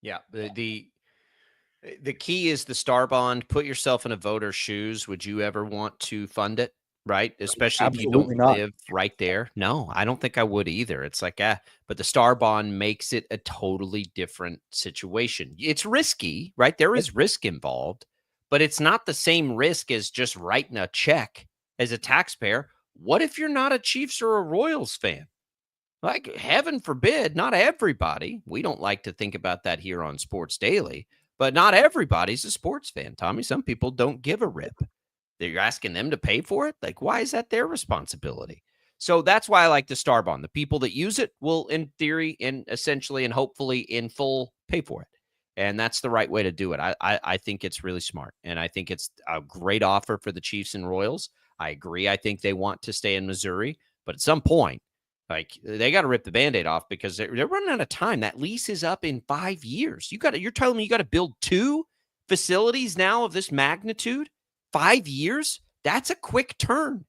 Yeah. The key is the star bond. Put yourself in a voter's shoes. Would you ever want to fund it? Right. Especially if you don't live right there. No, I don't think I would either. It's like, but the star bond makes it a totally different situation. It's risky, right? There is risk involved, but it's not the same risk as just writing a check as a taxpayer. What if you're not a Chiefs or a Royals fan? Like, heaven forbid, not everybody. We don't like to think about that here on Sports Daily, but not everybody's a sports fan, Tommy. Some people don't give a rip. You're asking them to pay for it? Like, why is that their responsibility? So that's why I like the star bond. The people that use it will, in theory, and essentially, and hopefully in full, pay for it. And that's the right way to do it. I think it's really smart. And I think it's a great offer for the Chiefs and Royals. I agree. I think they want to stay in Missouri. But at some point, like, they got to rip the Band-Aid off because they're running out of time. That lease is up in 5 years. You're telling me you got to build 2 facilities now of this magnitude? 5 years? That's a quick turn.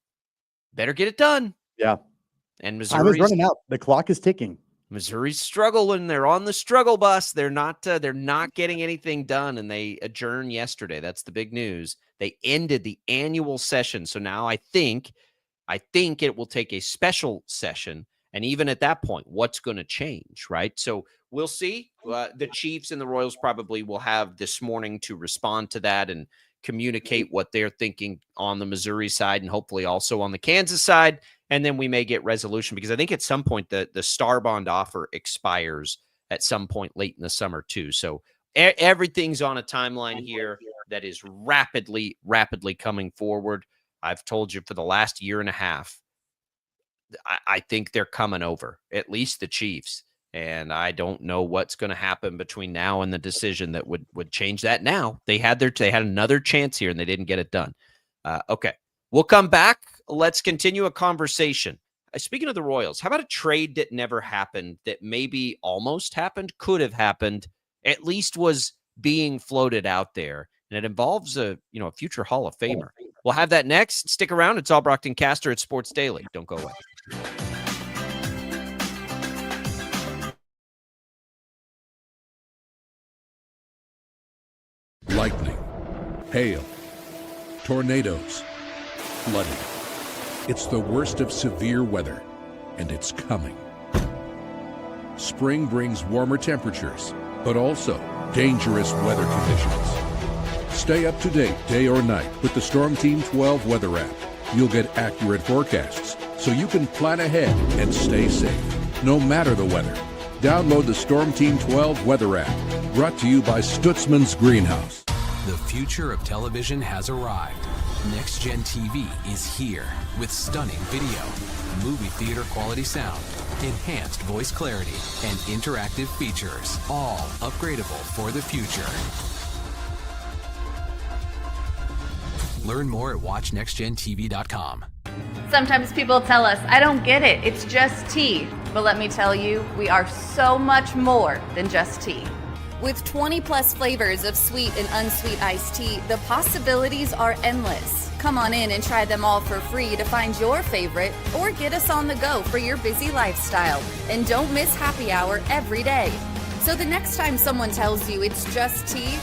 Better get it done. Yeah. And Missouri's running out. The clock is ticking. Missouri's struggling. They're on the struggle bus. They're not getting anything done, and they adjourned yesterday. That's the big news. They ended the annual session. So now I think it will take a special session. And even at that point, what's going to change, right? So we'll see. The Chiefs and the Royals probably will have this morning to respond to that and communicate what they're thinking on the Missouri side and hopefully also on the Kansas side. And then we may get resolution because I think at some point the star bond offer expires at some point late in the summer too. So everything's on a timeline here that is rapidly coming forward. I've told you for the last year and a half, I think they're coming over, at least the Chiefs. And I don't know what's going to happen between now and the decision that would change that. Now they had another chance here and they didn't get it done. Okay, we'll come back. Let's continue a conversation. Speaking of the Royals, how about a trade that never happened that maybe almost happened, could have happened, at least was being floated out there, and it involves a future Hall of Famer. We'll have that next. Stick around. It's Albrecht and Caster at Sports Daily. Don't go away. Lightning, hail, tornadoes, flooding. It's the worst of severe weather, and it's coming. Spring brings warmer temperatures, but also dangerous weather conditions. Stay up to date day or night with the Storm Team 12 weather app. You'll get accurate forecasts, so you can plan ahead and stay safe, no matter the weather. Download the Storm Team 12 weather app, brought to you by Stutzman's Greenhouse. The future of television has arrived. Next Gen TV is here with stunning video, movie theater quality sound, enhanced voice clarity, and interactive features, all upgradable for the future. Learn more at watchnextgentv.com. Sometimes people tell us, I don't get it, it's just tea. But let me tell you, we are so much more than just tea. With 20 plus flavors of sweet and unsweet iced tea, the possibilities are endless. Come on in and try them all for free to find your favorite or get us on the go for your busy lifestyle. And don't miss happy hour every day. So the next time someone tells you it's just tea,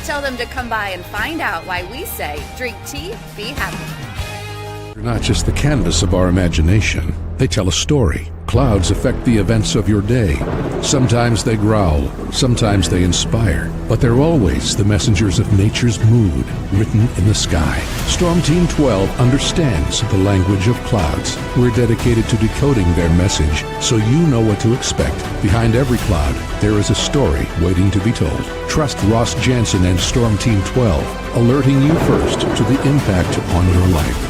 tell them to come by and find out why we say drink tea, be happy. They're not just the canvas of our imagination. They tell a story. Clouds affect the events of your day. Sometimes they growl, sometimes they inspire, but they're always the messengers of nature's mood, written in the sky. Storm Team 12 understands the language of clouds. We're dedicated to decoding their message, so you know what to expect. Behind every cloud, there is a story waiting to be told. Trust Ross Jansen and Storm Team 12, alerting you first to the impact on your life.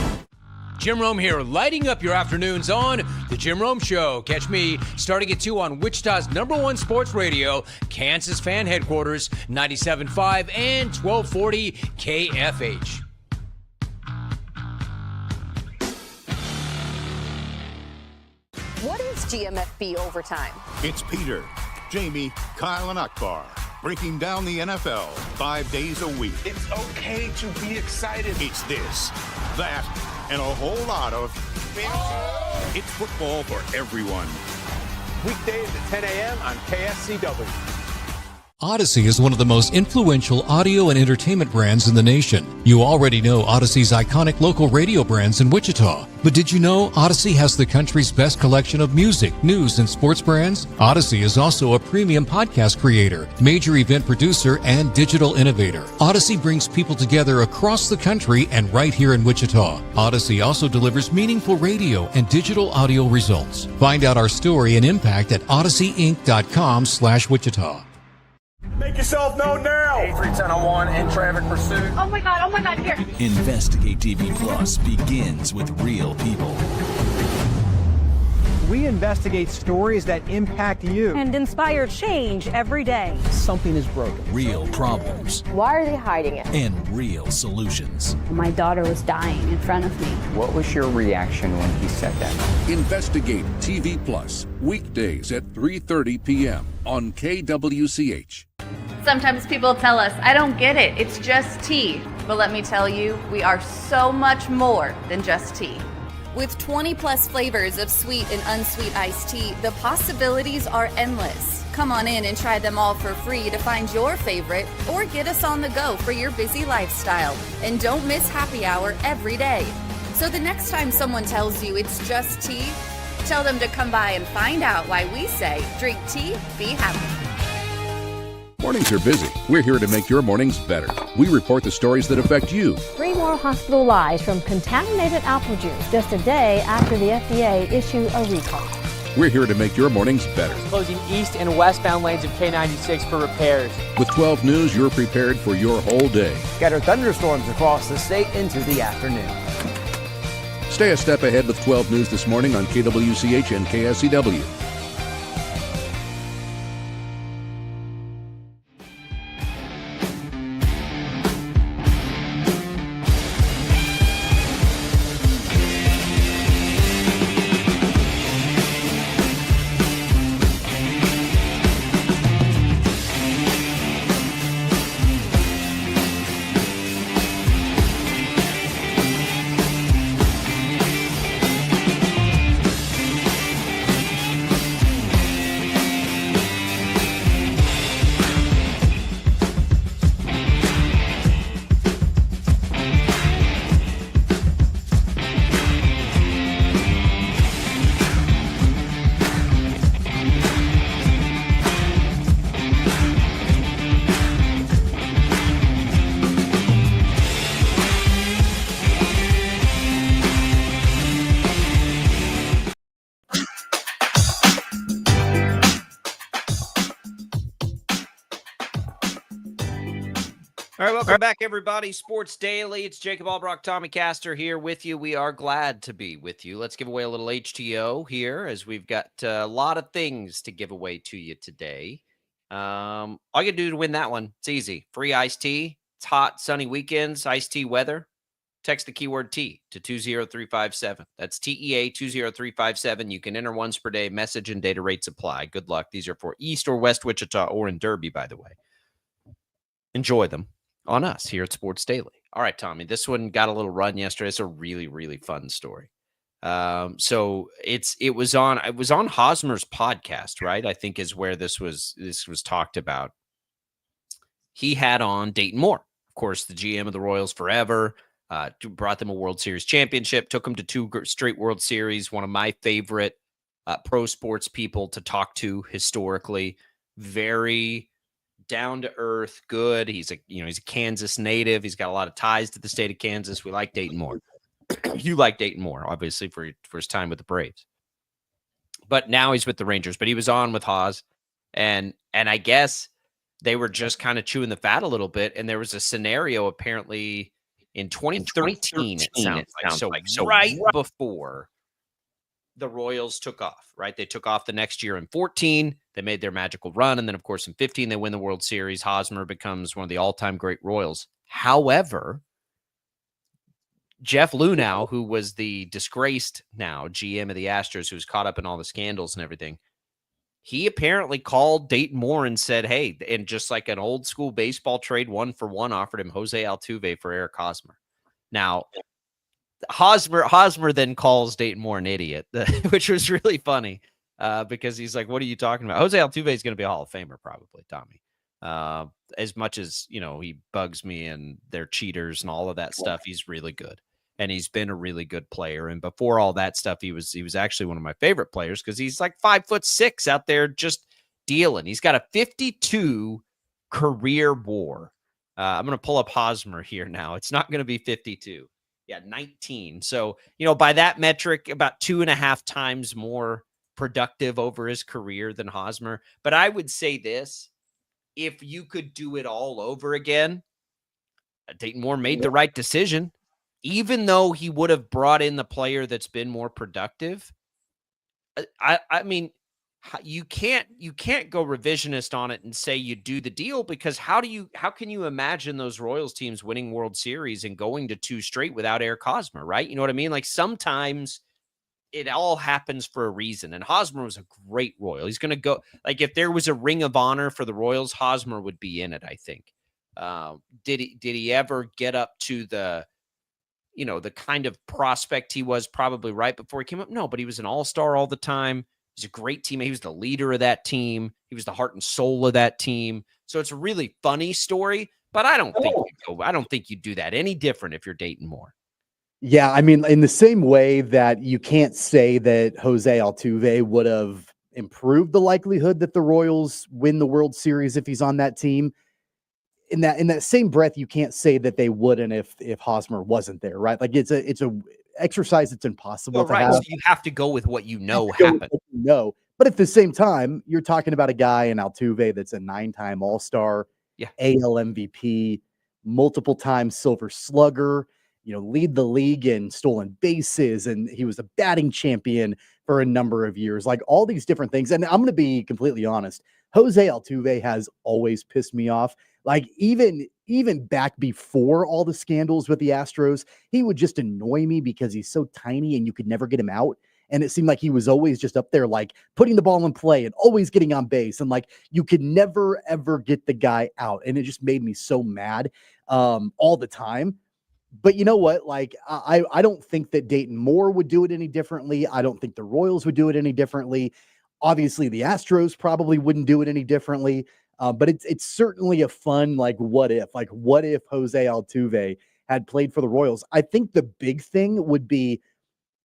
Jim Rome here, lighting up your afternoons on The Jim Rome Show. Catch me starting at 2 on Wichita's #1 sports radio, Kansas Fan Headquarters, 97.5 and 1240 KFH. What is GMFB Overtime? It's Peter, Jamie, Kyle, and Akbar breaking down the NFL 5 days a week. It's okay to be excited. It's this, that, and a whole lot of fantasy. It's football for everyone. Weekdays at 10 a.m. on KSCW. Odyssey is one of the most influential audio and entertainment brands in the nation. You already know Odyssey's iconic local radio brands in Wichita. But did you know Odyssey has the country's best collection of music, news, and sports brands? Odyssey is also a premium podcast creator, major event producer, and digital innovator. Odyssey brings people together across the country and right here in Wichita. Odyssey also delivers meaningful radio and digital audio results. Find out our story and impact at odysseyinc.com/Wichita. Make yourself known now. 8310 in traffic pursuit. Oh my God, here. Investigate TV Plus begins with real people. We investigate stories that impact you. And inspire change every day. Something is broken. Real problems. Why are they hiding it? And real solutions. My daughter was dying in front of me. What was your reaction when he said that? Investigate TV Plus, weekdays at 3:30 p.m. on KWCH. Sometimes people tell us, I don't get it, it's just tea. But let me tell you, we are so much more than just tea. With 20 plus flavors of sweet and unsweet iced tea, the possibilities are endless. Come on in and try them all for free to find your favorite or get us on the go for your busy lifestyle. And don't miss happy hour every day. So the next time someone tells you it's just tea, tell them to come by and find out why we say drink tea, be happy. Mornings are busy. We're here to make your mornings better. We report the stories that affect you. 3 more hospital lies from contaminated apple juice just a day after the FDA issued a recall. We're here to make your mornings better. Closing east and westbound lanes of K96 for repairs. With 12 News, you're prepared for your whole day. Scattered thunderstorms across the state into the afternoon. Stay a step ahead with 12 News this morning on KWCH and KSCW. All right, welcome back, everybody. Sports Daily. It's Jacob Albrock, Tommy Castor here with you. We are glad to be with you. Let's give away a little HTO here as we've got a lot of things to give away to you today. All you got to do to win that one, it's easy. Free iced tea. It's hot, sunny weekends, iced tea weather. Text the keyword T to 20357. That's TEA 20357. You can enter once per day. Message and data rates apply. Good luck. These are for East or West Wichita or in Derby, by the way. Enjoy them on us here at Sports Daily. All right, Tommy, this one got a little run yesterday. It's a really, really fun story. So it was on Hosmer's podcast, right? I think is where this was talked about. He had on Dayton Moore, of course, the GM of the Royals forever, brought them a World Series championship, took them to 2 straight World Series, one of my favorite pro sports people to talk to historically. Very down to earth, good. He's a Kansas native. He's got a lot of ties to the state of Kansas. We like Dayton Moore. You like Dayton Moore, obviously, for his time with the Braves. But now he's with the Rangers. But he was on with Haas, and I guess they were just kind of chewing the fat a little bit. And there was a scenario apparently in 2013. It sounds like so right before the Royals took off, right? They took off the next year in 14. They made their magical run. And then, of course, in 15, they win the World Series. Hosmer becomes one of the all-time great Royals. However, Jeff Luhnow, who was the disgraced now GM of the Astros, who's caught up in all the scandals and everything, he apparently called Dayton Moore and said, hey, and just like an old school baseball trade, 1-for-1, offered him Jose Altuve for Eric Hosmer. Now, Hosmer then calls Dayton Moore an idiot, which was really funny because he's like, what are you talking about? Jose Altuve is going to be a Hall of Famer probably, Tommy. As much as, he bugs me and they're cheaters and all of that stuff, he's really good. And he's been a really good player. And before all that stuff, he was actually one of my favorite players because he's like 5'6" out there just dealing. He's got a 52 career WAR. I'm going to pull up Hosmer here now. It's not going to be 52. Yeah, 19. So, by that metric, about 2.5 times more productive over his career than Hosmer. But I would say this, if you could do it all over again, Dayton Moore made the right decision. Even though he would have brought in the player that's been more productive, I mean, you can't go revisionist on it and say you do the deal, because how can you imagine those Royals teams winning World Series and going to 2 straight without Eric Hosmer, right? You know what I mean? Like, sometimes it all happens for a reason. And Hosmer was a great Royal. He's going to go, like, if there was a ring of honor for the Royals, Hosmer would be in it, I think. Did he ever get up to the kind of prospect he was probably right before he came up? No, but he was an all-star all the time. He's a great teammate. He was the leader of that team. He was the heart and soul of that team. So it's a really funny story, but I don't think you do that any different if you're Dayton Moore. Yeah, I mean, in the same way that you can't say that Jose Altuve would have improved the likelihood that the Royals win the World Series if he's on that team, in that same breath, you can't say that they wouldn't if Hosmer wasn't there, right? Like, it's a exercise that's impossible to have. So you have to go with what happened. But at the same time, you're talking about a guy in Altuve that's a 9-time All-Star, AL MVP, multiple time Silver Slugger, lead the league in stolen bases, and he was a batting champion for a number of years, like all these different things. And I'm going to be completely honest, Jose Altuve has always pissed me off. Like, even back before all the scandals with the Astros, he would just annoy me because he's so tiny and you could never get him out. And it seemed like he was always just up there, like, putting the ball in play and always getting on base. And, like, you could never, ever get the guy out. And it just made me so mad all the time. But you know what? Like, I don't think that Dayton Moore would do it any differently. I don't think the Royals would do it any differently. Obviously, the Astros probably wouldn't do it any differently. But it's certainly a fun, like, what if Jose Altuve had played for the Royals? I think the big thing would be,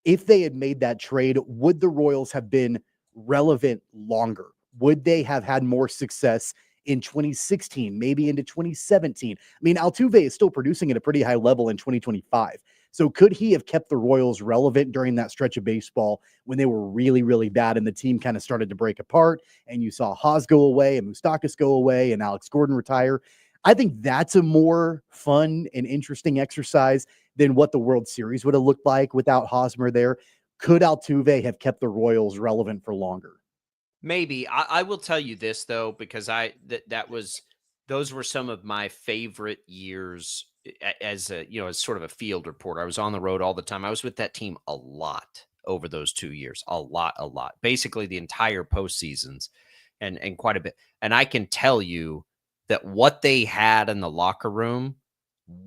if they had made that trade, would the Royals have been relevant longer? Would they have had more success in 2016, maybe into 2017? I mean, Altuve is still producing at a pretty high level in 2025. So could he have kept the Royals relevant during that stretch of baseball when they were really, really bad and the team kind of started to break apart and you saw Haas go away and Moustakas go away and Alex Gordon retire? I think that's a more fun and interesting exercise than what the World Series would have looked like without Hosmer there. Could Altuve have kept the Royals relevant for longer? Maybe. I will tell you this, though, because those were some of my favorite years as as sort of a field reporter. I was on the road all the time. I was with that team a lot over those 2 years, a lot, basically the entire postseasons and quite a bit. And I can tell you that what they had in the locker room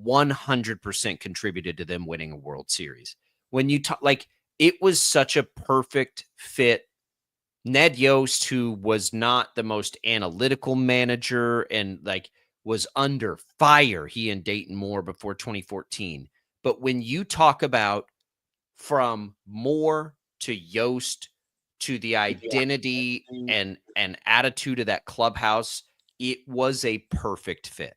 100% contributed to them winning a World Series. When you talk, like, it was such a perfect fit. Ned Yost, who was not the most analytical manager and, like, was under fire, he and Dayton Moore, before 2014. But when you talk about from Moore to Yost to the identity and attitude of that clubhouse, it was a perfect fit.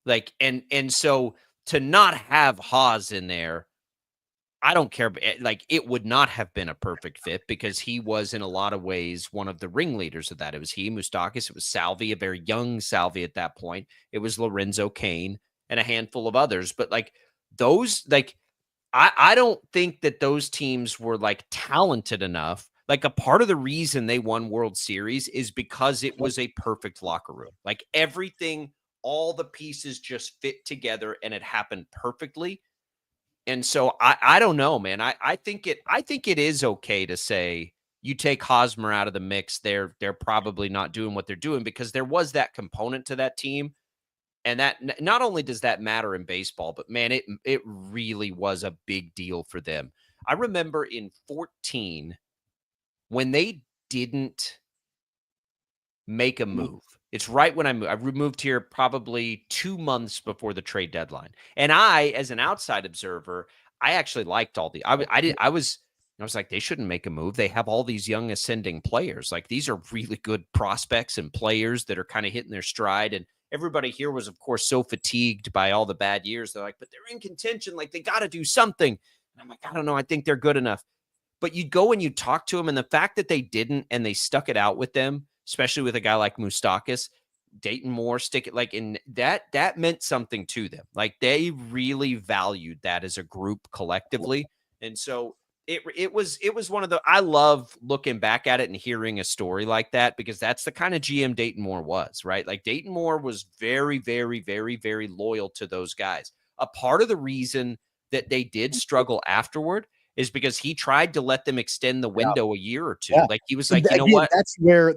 Like, and so to not have Haas in there, I don't care. Like, it would not have been a perfect fit because he was in a lot of ways one of the ringleaders of that. It was he, Moustakas, it was Salvi, a very young Salvi at that point. It was Lorenzo Cain and a handful of others. But, like, those, like, I don't think that those teams were, like, talented enough. Like, a part of the reason they won World Series is because it was a perfect locker room. Like, everything, all the pieces just fit together and it happened perfectly. And so I don't know, man. I think it is okay to say you take Hosmer out of the mix. They're probably not doing what they're doing, because there was that component to that team. And that not only does that matter in baseball, but man, it really was a big deal for them. I remember in 14 when they didn't make a move. It's right when I moved. I moved here probably 2 months before the trade deadline. And I, as an outside observer, I actually liked all the I was like, they shouldn't make a move. They have all these young ascending players. Like, these are really good prospects and players that are kind of hitting their stride. And everybody here was, of course, so fatigued by all the bad years. They're like, but they're in contention. Like, they got to do something. And I'm like, I don't know. I think they're good enough. But you go and you talk to them, and the fact that they didn't and they stuck it out with them, especially with a guy like Moustakas, Dayton Moore, stick it like in that meant something to them. Like, they really valued that as a group collectively. And so it was one of the, I love looking back at it and hearing a story like that, because that's the kind of GM Dayton Moore was, right? Like, Dayton Moore was very, very, very, very loyal to those guys. A part of the reason that they did struggle afterward is because he tried to let them extend the window a year or two. Like, he was like, you know what?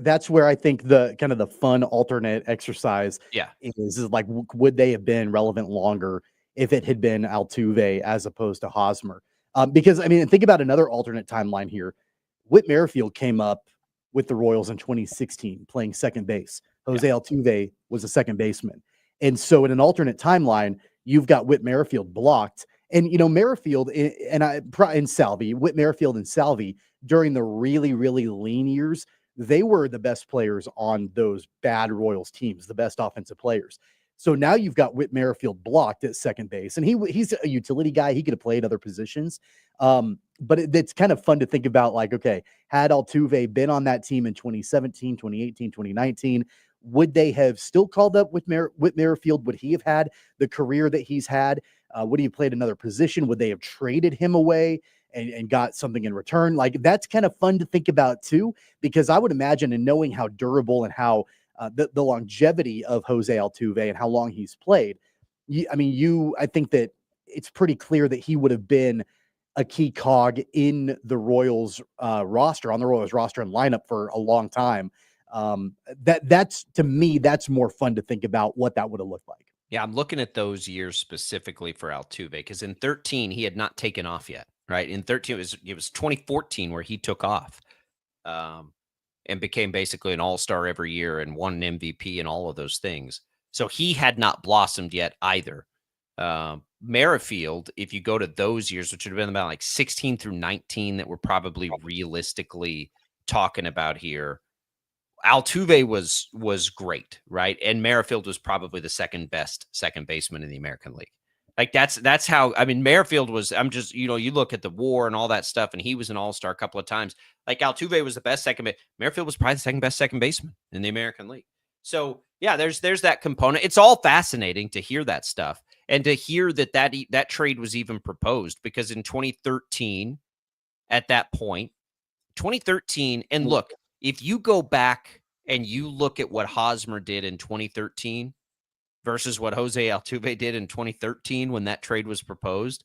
That's where I think the kind of the fun alternate exercise is like, would they have been relevant longer if it had been Altuve as opposed to Hosmer? Because, I mean, think about another alternate timeline here. Whit Merrifield came up with the Royals in 2016 playing second base. Jose Altuve was a second baseman. And so in an alternate timeline, you've got Whit Merrifield blocked. And, you know, Merrifield and Salvi, Whit Merrifield and Salvi, during the really, really lean years, they were the best players on those bad Royals teams, the best offensive players. So now you've got Whit Merrifield blocked at second base, and he's a utility guy. He could have played other positions. But it's kind of fun to think about, like, okay, had Altuve been on that team in 2017, 2018, 2019, would they have still called up Whit Merrifield? Would he have had the career that he's had? Would he have played another position? Would they have traded him away and got something in return? Like, that's kind of fun to think about too, because I would imagine, and knowing how durable and how the longevity of Jose Altuve and how long he's played, I think that it's pretty clear that he would have been a key cog in the Royals roster, on the Royals roster and lineup for a long time. That's, to me, that's more fun to think about what that would have looked like. Yeah, I'm looking at those years specifically for Altuve, because in 13 he had not taken off yet, right? In 13 it was 2014 where he took off, and became basically an all-star every year and won an MVP and all of those things. So he had not blossomed yet either. Merrifield, if you go to those years, which would have been about like 16 through 19 that we're probably realistically talking about here, Altuve was great, right? And Merrifield was probably the second best second baseman in the American League. Like, that's how, I mean, Merrifield was, you look at the WAR and all that stuff, and he was an all-star a couple of times. Like, Altuve was the best second, Merrifield was probably the second best second baseman in the American League. So yeah, there's that component. It's all fascinating to hear that stuff and to hear that trade was even proposed, because in 2013, at that point, 2013, and look, if you go back and you look at what Hosmer did in 2013 versus what Jose Altuve did in 2013 when that trade was proposed,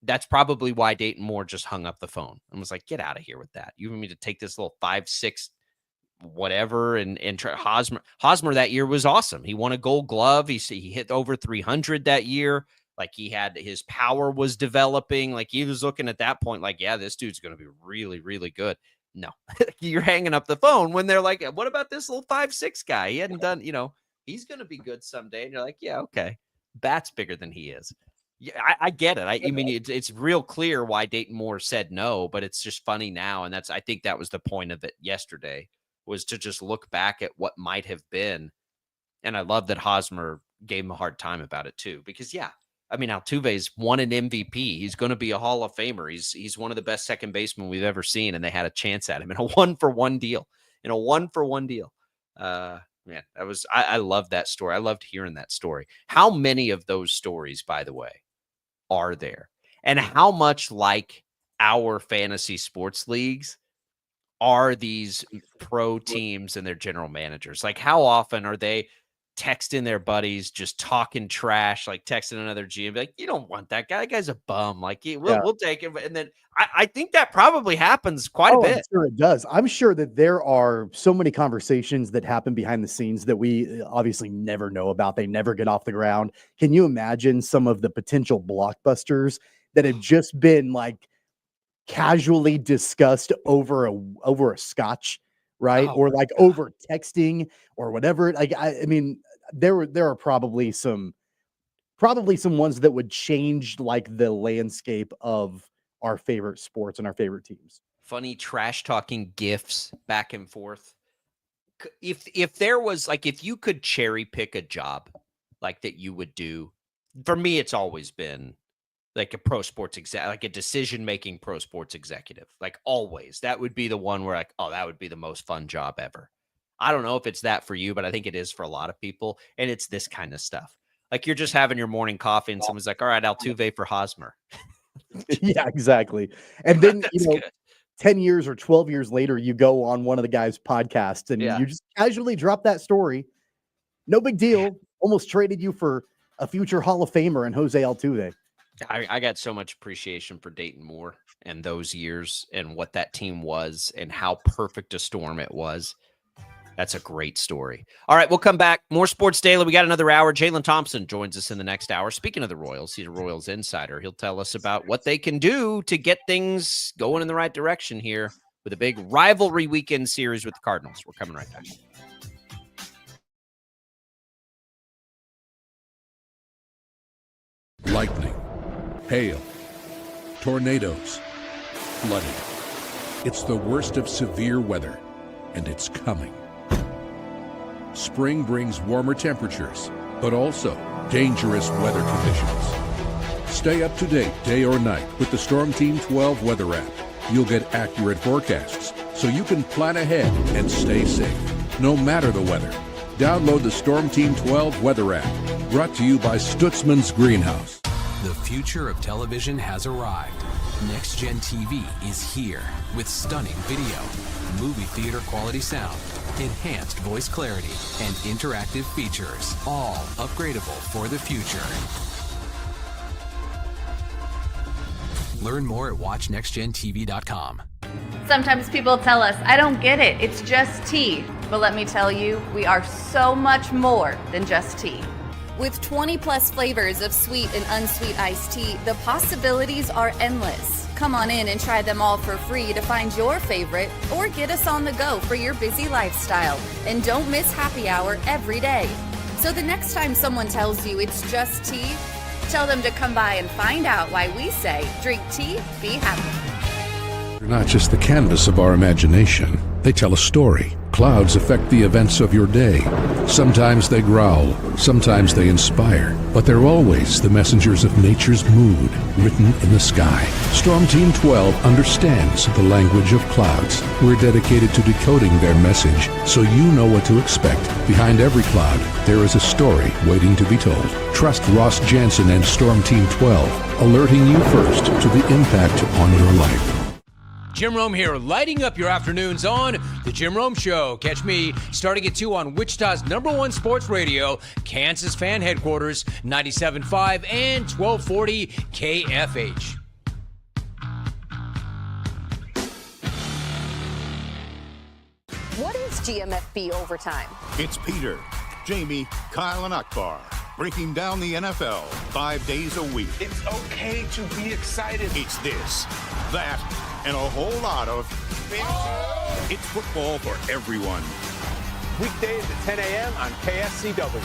that's probably why Dayton Moore just hung up the phone and was like, get out of here with that. You want me to take this little 5-6 whatever and try Hosmer that year was awesome. He won a Gold Glove. He hit over 300 that year. Like, his power was developing. Like, he was looking at that point like, yeah, this dude's going to be really, really good. No, you're hanging up the phone when they're like, what about this little 5'6" guy? He hadn't done, he's going to be good someday. And you're like, yeah, okay. Bat's bigger than he is. Yeah, I get it. I mean, it's real clear why Dayton Moore said no, but it's just funny now. And I think that was the point of it yesterday, was to just look back at what might have been. And I love that Hosmer gave him a hard time about it too, because I mean, Altuve's won an MVP. He's going to be a Hall of Famer. He's one of the best second basemen we've ever seen, and they had a chance at him in a 1-for-1 deal. Man, I love that story. I loved hearing that story. How many of those stories, by the way, are there? And how much like our fantasy sports leagues are these pro teams and their general managers? Like, how often are they texting their buddies, just talking trash, like texting another GM, like, you don't want that guy. That guy's a bum. Like, we'll take him. And then I think that probably happens quite a bit. I'm sure it does. I'm sure that there are so many conversations that happen behind the scenes that we obviously never know about. They never get off the ground. Can you imagine some of the potential blockbusters that have just been like casually discussed over a scotch? right? Oh, Or like over texting or whatever. Like, I mean, there are probably some ones that would change like the landscape of our favorite sports and our favorite teams. Funny trash talking gifs back and forth. If there was like, if you could cherry pick a job like that you would do, for me, it's always been like a pro sports like a decision-making pro sports executive, like always. That would be the one where like, oh, that would be the most fun job ever. I don't know if it's that for you, but I think it is for a lot of people. And it's this kind of stuff. Like you're just having your morning coffee and someone's like, all right, Altuve for Hosmer. Yeah, exactly. And then, That's good. 10 years or 12 years later, you go on one of the guys' podcasts and you just casually drop that story. No big deal. Almost traded you for a future Hall of Famer and Jose Altuve. I got so much appreciation for Dayton Moore and those years and what that team was and how perfect a storm it was. That's a great story. All right, we'll come back. More Sports Daily. We got another hour. Jaylon Thompson joins us in the next hour. Speaking of the Royals, he's a Royals Insider. He'll tell us about what they can do to get things going in the right direction here with a big rivalry weekend series with the Cardinals. We're coming right back. Lightning, hail, tornadoes, flooding. It's the worst of severe weather, and it's coming. Spring brings warmer temperatures, but also dangerous weather conditions. Stay up to date day or night with the Storm Team 12 weather app. You'll get accurate forecasts, so you can plan ahead and stay safe, no matter the weather. Download the Storm Team 12 weather app, brought to you by Stutzman's Greenhouse. The future of television has arrived. Next Gen TV is here with stunning video, movie theater quality sound, enhanced voice clarity, and interactive features, all upgradable for the future. Learn more at watchnextgentv.com. Sometimes people tell us, I don't get it, it's just tea. But let me tell you, we are so much more than just tea. With 20 plus flavors of sweet and unsweet iced tea, the possibilities are endless. Come on in and try them all for free to find your favorite or get us on the go for your busy lifestyle. And don't miss happy hour every day. So the next time someone tells you it's just tea, tell them to come by and find out why we say drink tea, be happy. They're not just the canvas of our imagination. They tell a story. Clouds affect the events of your day. Sometimes they growl, sometimes they inspire, but they're always the messengers of nature's mood, written in the sky. Storm Team 12 understands the language of clouds. We're dedicated to decoding their message, so you know what to expect. Behind every cloud, there is a story waiting to be told. Trust Ross Jansen and Storm Team 12, alerting you first to the impact on your life. Jim Rome here, lighting up your afternoons on The Jim Rome Show. Catch me starting at 2 on Wichita's #1 sports radio, Kansas Fan Headquarters, 97.5 and 1240 KFH. What is GMFB Overtime? It's Peter, Jamie, Kyle, and Akbar breaking down the NFL 5 days a week. It's okay to be excited. It's this, that, and a whole lot of fantasy. It's football for everyone. Weekdays at 10 a.m. on KSCW.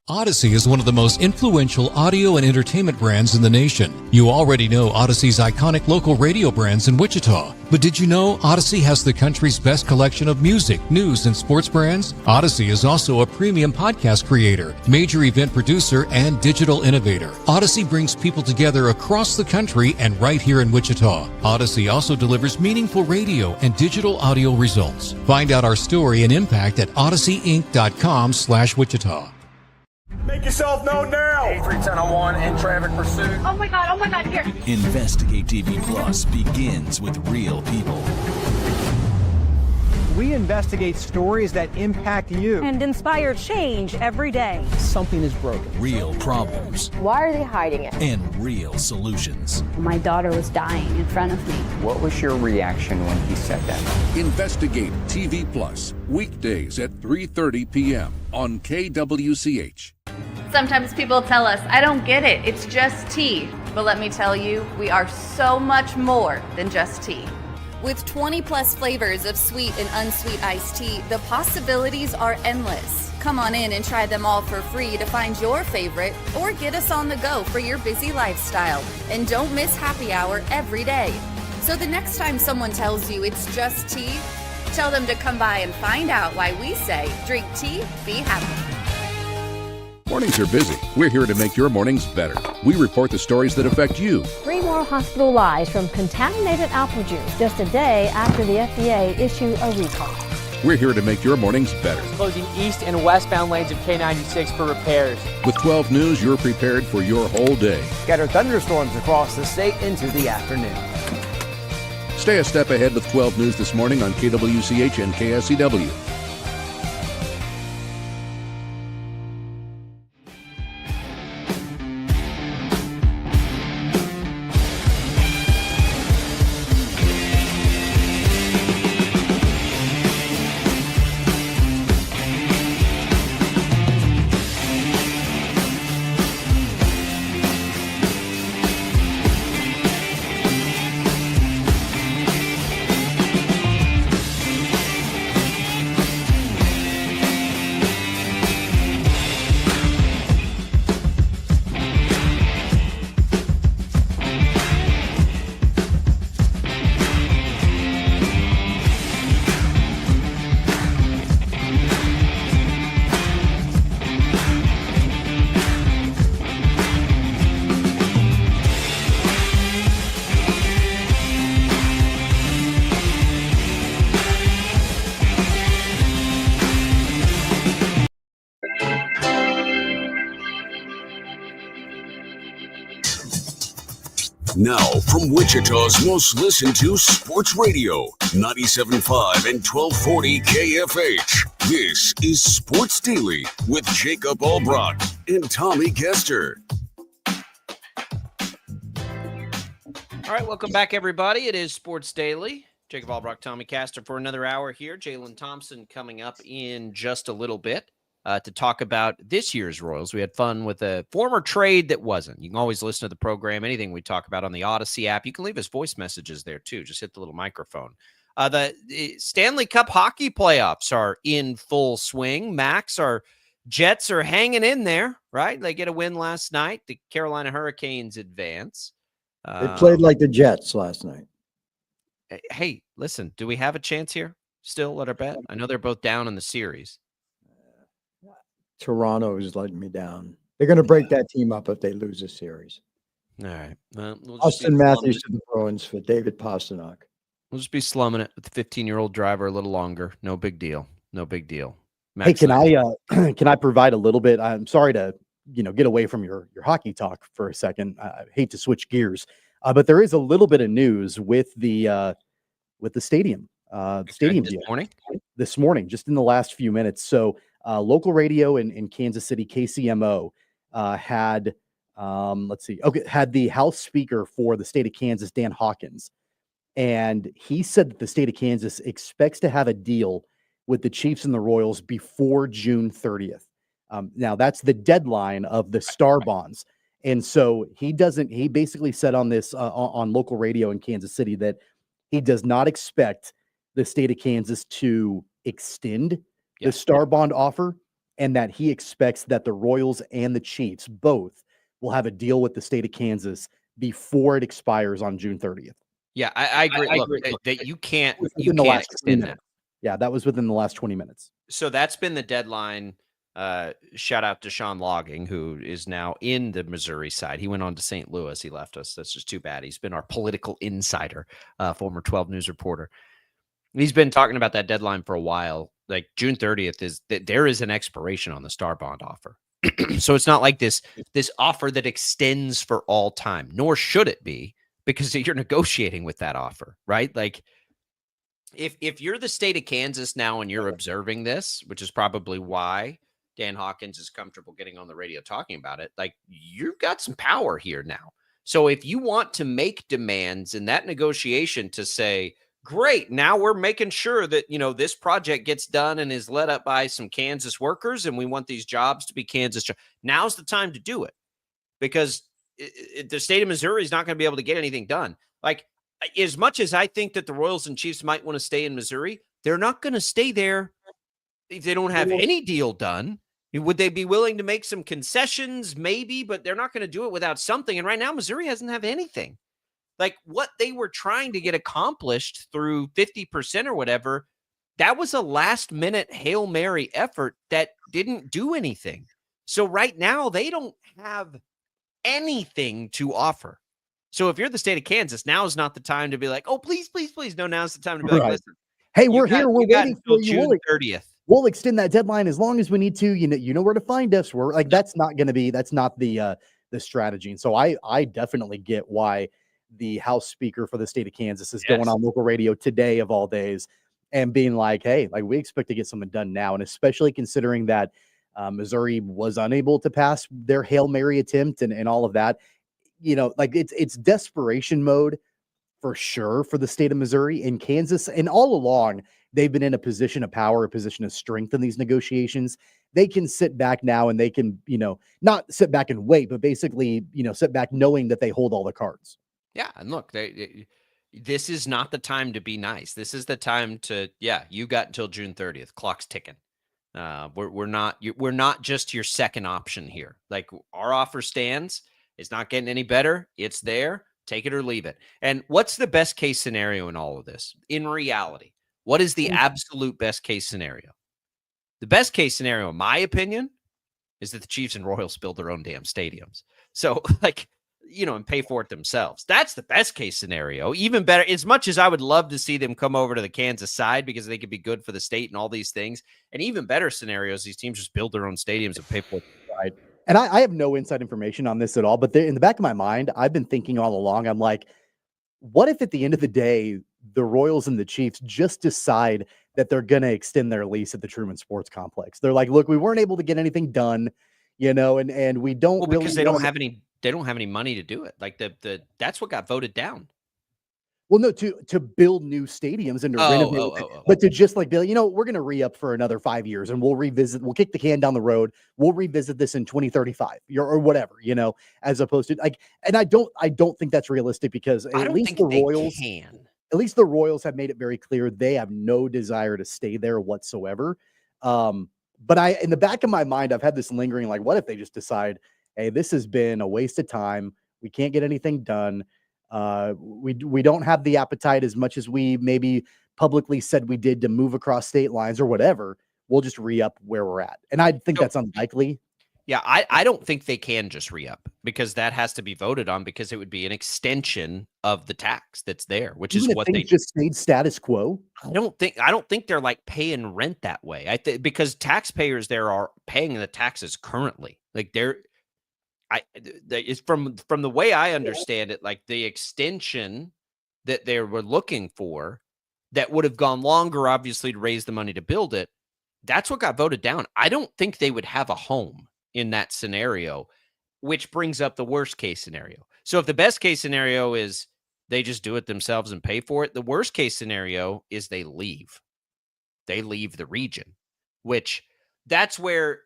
Odyssey is one of the most influential audio and entertainment brands in the nation. You already know Odyssey's iconic local radio brands in Wichita. But did you know Odyssey has the country's best collection of music, news, and sports brands? Odyssey is also a premium podcast creator, major event producer, and digital innovator. Odyssey brings people together across the country and right here in Wichita. Odyssey also delivers meaningful radio and digital audio results. Find out our story and impact at odysseyinc.com/Wichita. Make yourself known now. 83-10-01 in traffic pursuit. Oh my God, here. Investigate TV Plus begins with real people. We investigate stories that impact you and inspire change every day. Something is broken. Real problems. Why are they hiding it? And real solutions. My daughter was dying in front of me. What was your reaction when he said that? Investigate TV Plus, weekdays at 3:30 p.m. on KWCH. Sometimes people tell us, I don't get it, it's just tea. But let me tell you, we are so much more than just tea. With 20 plus flavors of sweet and unsweet iced tea, the possibilities are endless. Come on in and try them all for free to find your favorite or get us on the go for your busy lifestyle. And don't miss happy hour every day. So the next time someone tells you it's just tea, tell them to come by and find out why we say drink tea, be happy. Mornings are busy. We're here to make your mornings better. We report the stories that affect you. 3 more hospitalized from contaminated apple juice just a day after the FDA issued a recall. We're here to make your mornings better. Closing east and westbound lanes of K96 for repairs. With 12 News, you're prepared for your whole day. Scattered thunderstorms across the state into the afternoon. Stay a step ahead with 12 News this morning on KWCH and KSCW. Now, from Wichita's most listened to sports radio, 97.5 and 1240 KFH. This is Sports Daily with Jacob Albrock and Tommy Kester. All right, welcome back, everybody. It is Sports Daily. Jacob Albrock, Tommy Kester for another hour here. Jaylon Thompson coming up in just a little bit to talk about this year's Royals. We had fun with a former trade that wasn't. You can always listen to the program, anything we talk about on the Odyssey app. You can leave us voice messages there, too. Just hit the little microphone. The Stanley Cup hockey playoffs are in full swing. Max, our Jets are hanging in there, right? They get a win last night. The Carolina Hurricanes advance. They played like the Jets last night. Hey, listen, do we have a chance here still at our bet? I know they're both down in the series. Toronto is letting me down. They're going to break that team up if they lose a series. All right. We'll Austin Matthews to the Bruins for David Pastrnak. We'll just be slumming it with the 15-year-old driver a little longer. No big deal. No big deal. Max, hey, can I provide a little bit? I'm sorry to get away from your hockey talk for a second. I hate to switch gears, but there is a little bit of news with the stadium. The stadium deal this morning, just in the last few minutes. So local radio in Kansas City, KCMO, had the House Speaker for the state of Kansas, Dan Hawkins, and he said that the state of Kansas expects to have a deal with the Chiefs and the Royals before June 30th. Now that's the deadline of the star bonds. And so he basically said on this, on local radio in Kansas City, that he does not expect the state of Kansas to extend the star bond offer, and that he expects that the Royals and the Chiefs both will have a deal with the state of Kansas before it expires on June 30th. Yeah, I agree. Look, that you can't extend that. Yeah, that was within the last 20 minutes. So that's been the deadline. Shout out to Sean Logging, who is now in the Missouri side. He went on to St. Louis. He left us. That's just too bad. He's been our political insider, former 12 News reporter. He's been talking about that deadline for a while. Like June 30th is that there is an expiration on the star bond offer. So it's not like this offer that extends for all time, nor should it be, because you're negotiating with that offer, right? Like if you're the state of Kansas now and you're observing this, which is probably why Dan Hawkins is comfortable getting on the radio talking about it, like you've got some power here now. So if you want to make demands in that negotiation to say, great, now we're making sure that, this project gets done and is led up by some Kansas workers, and we want these jobs to be Kansas. Now's the time to do it, because the state of Missouri is not going to be able to get anything done. Like, as much as I think that the Royals and Chiefs might want to stay in Missouri, they're not going to stay there if they don't have any deal done. Would they be willing to make some concessions? Maybe, but they're not going to do it without something. And right now, Missouri doesn't have anything. Like what they were trying to get accomplished through 50% or whatever, that was a last-minute Hail Mary effort that didn't do anything. So right now, they don't have anything to offer. So if you're the state of Kansas, now is not the time to be like, oh, please, please, please. No, now's the time to be like, listen. Hey, we're here. We're waiting for you. June 30th. We'll extend that deadline as long as we need to. You know where to find us. We're like, that's not the strategy. And so I definitely get why the House Speaker for the state of Kansas is going on local radio today of all days and being like, hey, like we expect to get something done now. And especially considering that Missouri was unable to pass their Hail Mary attempt and all of that, like it's desperation mode for sure for the state of Missouri and Kansas. And all along, they've been in a position of power, a position of strength in these negotiations. They can sit back now and they can, not sit back and wait, but basically, sit back knowing that they hold all the cards. Yeah. And look, this is not the time to be nice. This is the time to, you got until June 30th. Clock's ticking. We're not just your second option here. Like our offer stands. It's not getting any better. It's there. Take it or leave it. And what's the best case scenario in all of this? In reality, what is the absolute best case scenario? The best case scenario, in my opinion, is that the Chiefs and Royals build their own damn stadiums. So, and pay for it themselves. That's the best case scenario. Even better, as much as I would love to see them come over to the Kansas side because they could be good for the state and all these things. And even better scenarios, these teams just build their own stadiums and pay for it. Right. And I have no inside information on this at all, but in the back of my mind, I've been thinking all along, I'm like, what if at the end of the day, the Royals and the Chiefs just decide that they're going to extend their lease at the Truman Sports Complex? They're like, look, we weren't able to get anything done, and we don't because they don't have any money to do it. Like that's what got voted down. Well, no, to build new stadiums and to renovate, but to just like Bill, we're going to re-up for another 5 years and we'll revisit, kick the can down the road. We'll revisit this in 2035 or whatever, as opposed to and I don't think that's realistic because at least the Royals have made it very clear they have no desire to stay there whatsoever. But in the back of my mind, I've had this lingering, like, what if they just decide, hey, this has been a waste of time. We can't get anything done. We don't have the appetite as much as we maybe publicly said we did to move across state lines or whatever. We'll just re-up where we're at. And I think that's unlikely. Yeah, I don't think they can just re-up because that has to be voted on because it would be an extension of the tax that's there, which is what they just stayed status quo. I don't think they're like paying rent that way. Because taxpayers there are paying the taxes currently. Like it's from the way I understand it, like the extension that they were looking for that would have gone longer, obviously, to raise the money to build it. That's what got voted down. I don't think they would have a home in that scenario, which brings up the worst case scenario. So if the best case scenario is they just do it themselves and pay for it, the worst case scenario is they leave. They leave the region, which that's where,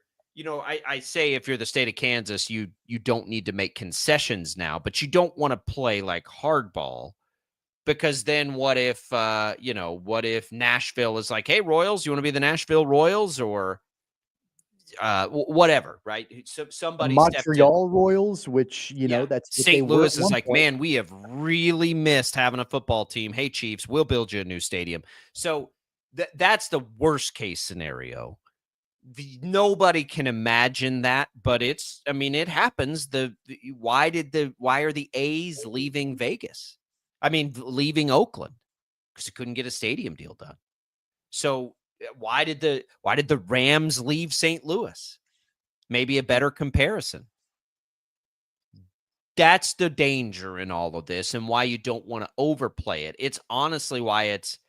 I say if you're the state of Kansas, you don't need to make concessions now, but you don't want to play like hardball because then what if Nashville is like, hey, Royals, you want to be the Nashville Royals or whatever, right? So somebody Montreal Royals, which that's St. Louis is like, man, we have really missed having a football team. Hey, Chiefs, we'll build you a new stadium. So that's the worst case scenario. Nobody can imagine that, but it happens. Why are the A's leaving Vegas? Leaving Oakland because they couldn't get a stadium deal done. So why did the Rams leave St. Louis? Maybe a better comparison. That's the danger in all of this and why you don't want to overplay it. It's honestly why it's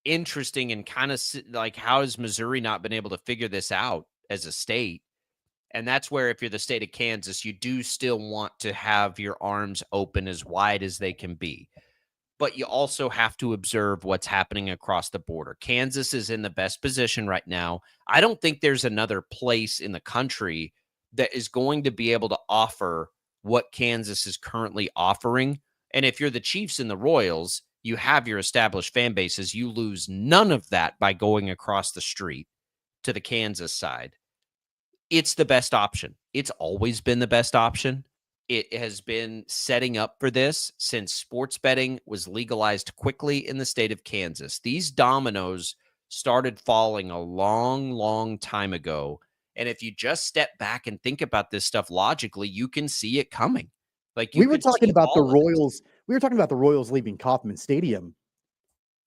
interesting and kind of like, how has Missouri not been able to figure this out as a state? And that's where if you're the state of Kansas, you do still want to have your arms open as wide as they can be. But you also have to observe what's happening across the border. Kansas is in the best position right now. I don't think there's another place in the country that is going to be able to offer what Kansas is currently offering And if you're the Chiefs and the Royals, you have your established fan bases. You lose none of that by going across the street to the Kansas side. It's the best option. It's always been the best option. It has been setting up for this since sports betting was legalized quickly in the state of Kansas. These dominoes started falling a long, long time ago. And if you just step back and think about this stuff logically, you can see it coming. Like we were talking about the Royals. We were talking about the Royals leaving Kauffman Stadium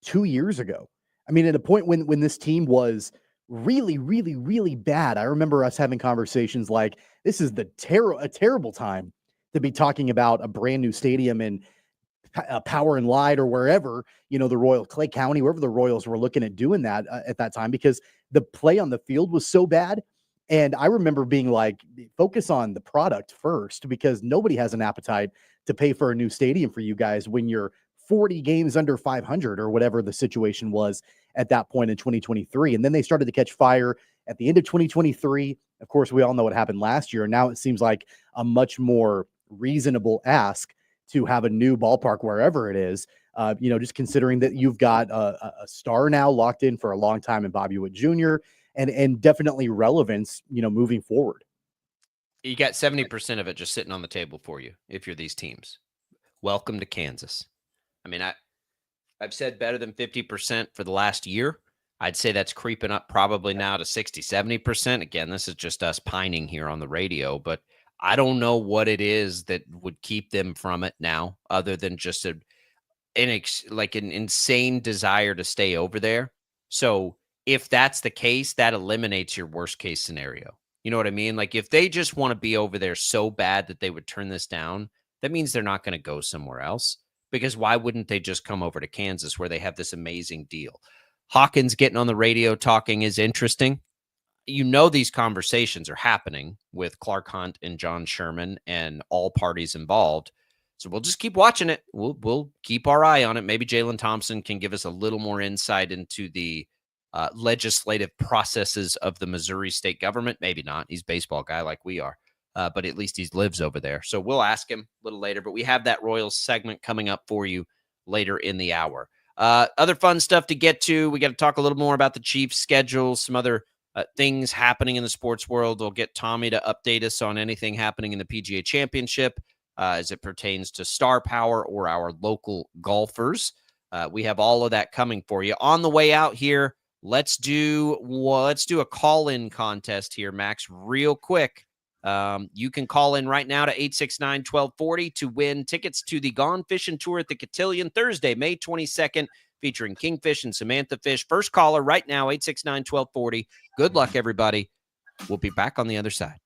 2 years ago. I mean, at a point when this team was really, really, really bad. I remember us having conversations like, this is a terrible time to be talking about a brand new stadium in Power and Light or wherever, the Royal Clay County, wherever the Royals were looking at doing that at that time, because the play on the field was so bad. And I remember being like, focus on the product first, because nobody has an appetite to pay for a new stadium for you guys when you're 40 games under 500 or whatever the situation was at that point in 2023. And then they started to catch fire at the end of 2023. Of course, we all know what happened last year. And now it seems like a much more reasonable ask to have a new ballpark wherever it is, just considering that you've got a star now locked in for a long time in Bobby Witt Jr. and definitely relevance, moving forward. You got 70% of it just sitting on the table for you if you're these teams. Welcome to Kansas. I mean, I've said better than 50% for the last year. I'd say that's creeping up probably now to 60, 70%. Again, this is just us pining here on the radio, but I don't know what it is that would keep them from it now, other than just an insane desire to stay over there. So if that's the case, that eliminates your worst case scenario. You know what I mean? Like, if they just want to be over there so bad that they would turn this down, that means they're not going to go somewhere else. Because why wouldn't they just come over to Kansas where they have this amazing deal? Hawkins getting on the radio talking is interesting. These conversations are happening with Clark Hunt and John Sherman and all parties involved. So we'll just keep watching it. We'll keep our eye on it. Maybe Jaylon Thompson can give us a little more insight into the legislative processes of the Missouri state government. Maybe not. He's a baseball guy like we are. But at least he lives over there. So we'll ask him a little later. But we have that Royals segment coming up for you later in the hour. Other fun stuff to get to. We got to talk a little more about the Chiefs' schedule, some other things happening in the sports world. We'll get Tommy to update us on anything happening in the PGA Championship as it pertains to star power or our local golfers. We have all of that coming for you. On the way out here, let's do a call-in contest here, Max, real quick. You can call in right now to 869-1240 to win tickets to the Gone Fishing Tour at the Cotillion Thursday, May 22nd, featuring Kingfish and Samantha Fish. First caller right now, 869-1240. Good luck, everybody. We'll be back on the other side.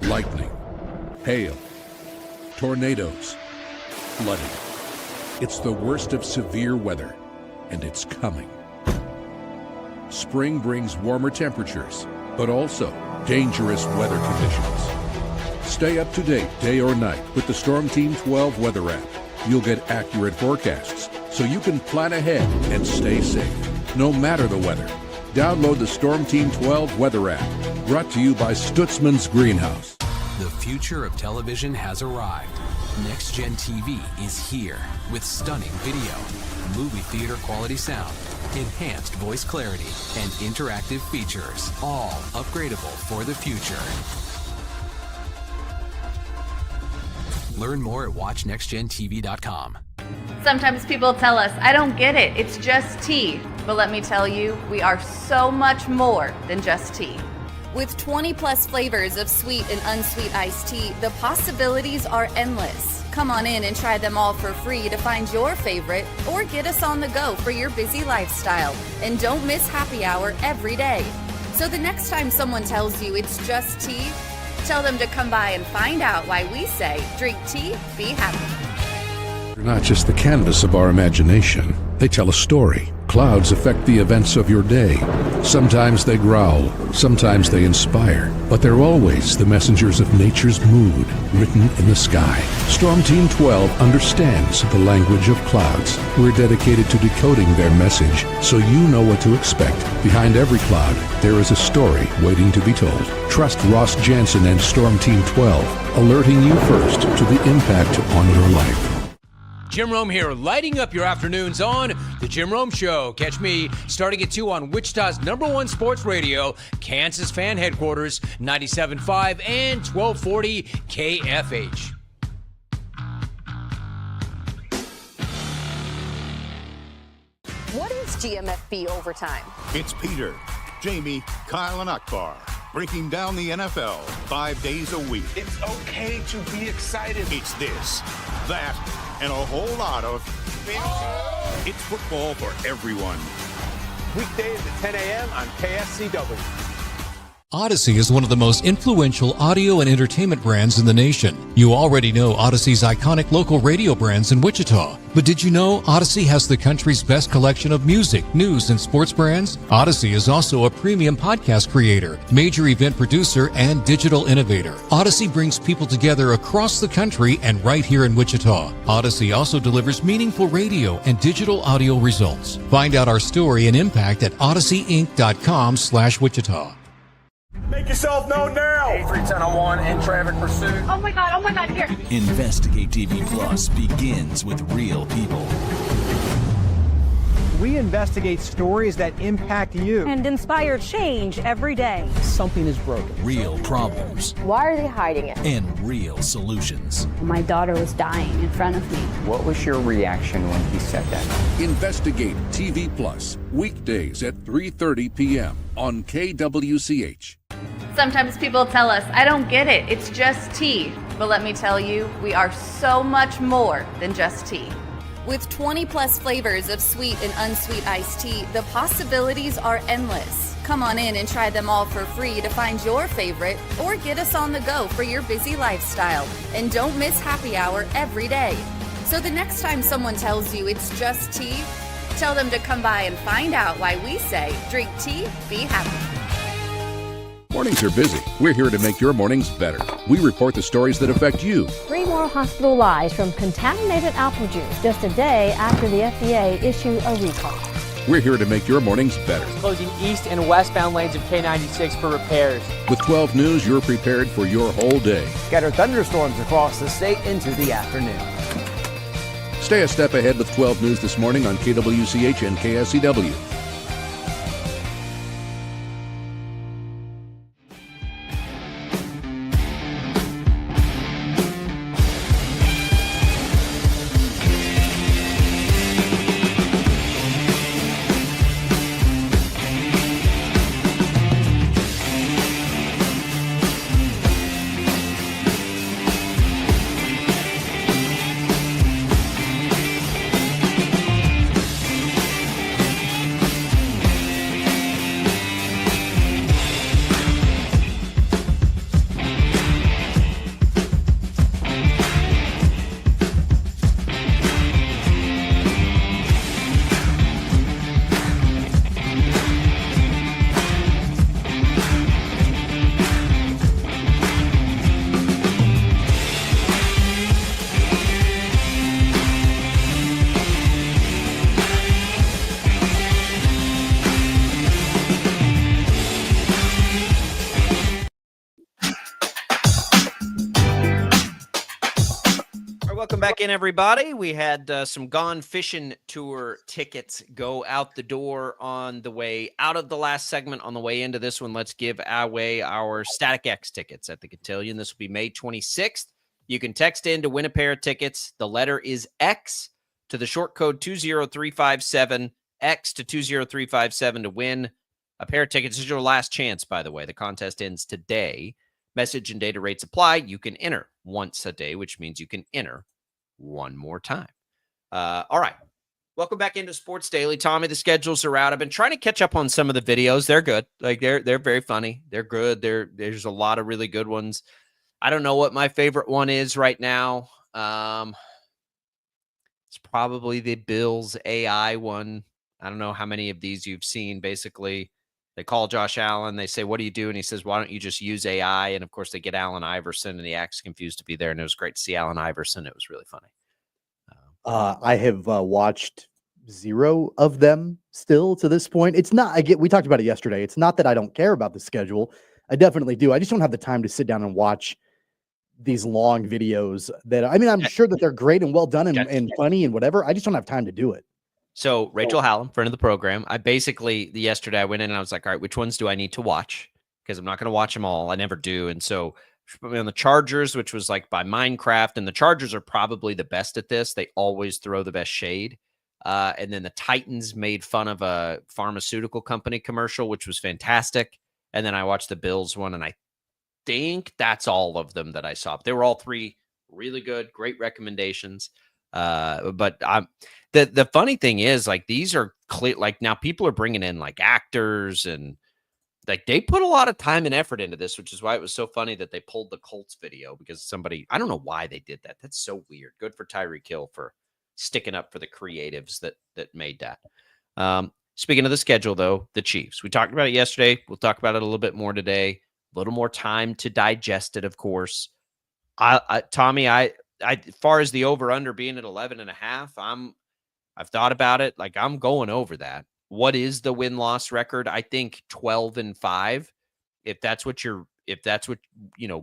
Lightning, hail, tornadoes, flooding. It's the worst of severe weather, and it's coming. Spring brings warmer temperatures, but also dangerous weather conditions. Stay up to date day or night with the Storm Team 12 weather app. You'll get accurate forecasts, so you can plan ahead and stay safe, no matter the weather. Download the Storm Team 12 weather app, brought to you by Stutzman's Greenhouse. The future of television has arrived. Next Gen TV is here with stunning video, movie theater quality sound, enhanced voice clarity, and interactive features, all upgradable for the future. Learn more at watchnextgentv.com. Sometimes people tell us, I don't get it, it's just tea. But let me tell you, we are so much more than just tea. With 20 plus flavors of sweet and unsweet iced tea, the possibilities are endless. Come on in and try them all for free to find your favorite, or get us on the go for your busy lifestyle. And don't miss happy hour every day. So the next time someone tells you it's just tea, tell them to come by and find out why we say, drink tea, be happy. They're not just the canvas of our imagination. They tell a story. Clouds affect the events of your day. Sometimes they growl, sometimes they inspire, but they're always the messengers of nature's mood written in the sky. Storm Team 12 understands the language of clouds. We're dedicated to decoding their message so you know what to expect. Behind every cloud, there is a story waiting to be told. Trust Ross Jansen and Storm Team 12, alerting you first to the impact on your life. Jim Rome here, lighting up your afternoons on The Jim Rome Show. Catch me starting at 2 on Wichita's #1 sports radio, Kansas Fan Headquarters, 97.5 and 1240 KFH. What is GMFB Overtime? It's Peter, Jamie, Kyle, and Akbar breaking down the NFL 5 days a week. It's okay to be excited. It's this, that, and a whole lot of fantasy. It's football for everyone. Weekdays at 10 a.m. on KSCW. Odyssey is one of the most influential audio and entertainment brands in the nation. You already know Odyssey's iconic local radio brands in Wichita. But did you know Odyssey has the country's best collection of music, news, and sports brands? Odyssey is also a premium podcast creator, major event producer, and digital innovator. Odyssey brings people together across the country and right here in Wichita. Odyssey also delivers meaningful radio and digital audio results. Find out our story and impact at odysseyinc.com/Wichita. Make yourself known now. 83101 in traffic pursuit. Oh my God, here. Investigate TV Plus begins with real people. We investigate stories that impact you. And inspire change every day. Something is broken. Real problems. Why are they hiding it? And real solutions. My daughter was dying in front of me. What was your reaction when he said that? Investigate TV Plus, weekdays at 3:30 p.m. on KWCH. Sometimes people tell us, I don't get it, it's just tea. But let me tell you, we are so much more than just tea. With 20 plus flavors of sweet and unsweet iced tea, the possibilities are endless. Come on in and try them all for free to find your favorite or get us on the go for your busy lifestyle. And don't miss happy hour every day. So the next time someone tells you it's just tea, tell them to come by and find out why we say, drink tea, be happy. Mornings are busy. We're here to make your mornings better. We report the stories that affect you. 3 more hospital lies from contaminated apple juice just a day after the FDA issued a recall. We're here to make your mornings better. Closing east and westbound lanes of K96 for repairs. With 12 News, you're prepared for your whole day. Scattered thunderstorms across the state into the afternoon. Stay a step ahead with 12 News this morning on KWCH and KSCW. Welcome back in, everybody. We had some Gone Fishing Tour tickets go out the door on the way out of the last segment. On the way into this one, let's give away our Static X tickets at the Cotillion. This will be May 26th. You can text in to win a pair of tickets. The letter is X to the short code 20357, X to 20357 to win a pair of tickets. This is your last chance, by the way. The contest ends today. Message and data rates apply. You can enter once a day, which means you can enter one more time. All right. Welcome back into Sports Daily. Tommy, the schedules are out. I've been trying to catch up on some of the videos. They're good. Like they're very funny. They're good. There's a lot of really good ones. I don't know what my favorite one is right now. It's probably the Bills AI one. I don't know how many of these you've seen. Basically, They call Josh Allen. They say, "What do you do?" And he says, "Why don't you just use AI?" And of course, they get Allen Iverson, and he acts confused to be there. And it was great to see Allen Iverson. It was really funny. I have watched 0 of them still to this point. It's not. We talked about it yesterday. It's not that I don't care about the schedule. I definitely do. I just don't have the time to sit down and watch these long videos. I'm sure that they're great and well done and funny and whatever. I just don't have time to do it. So Rachel Hallam, friend of the program, yesterday I went in and I was like, all right, which ones do I need to watch? Because I'm not going to watch them all. I never do. And so she put me on the Chargers, which was like by Minecraft. And the Chargers are probably the best at this. They always throw the best shade. And then the Titans made fun of a pharmaceutical company commercial, which was fantastic. And then I watched the Bills one, and I think that's all of them that I saw. They were all 3 really good, great recommendations. But the funny thing is, like, these are clear. Like, now people are bringing in like actors, and like they put a lot of time and effort into this, which is why it was so funny that they pulled the Colts video, because I don't know why they did that. That's so weird. Good for Tyreek Hill for sticking up for the creatives that made that. Speaking of the schedule, though, the Chiefs, we talked about it yesterday. We'll talk about it a little bit more today. A little more time to digest it, of course. Tommy, as far as the over-under being at 11.5, I've thought about it. Like, I'm going over that. What is the win-loss record? I think 12-5. If that's what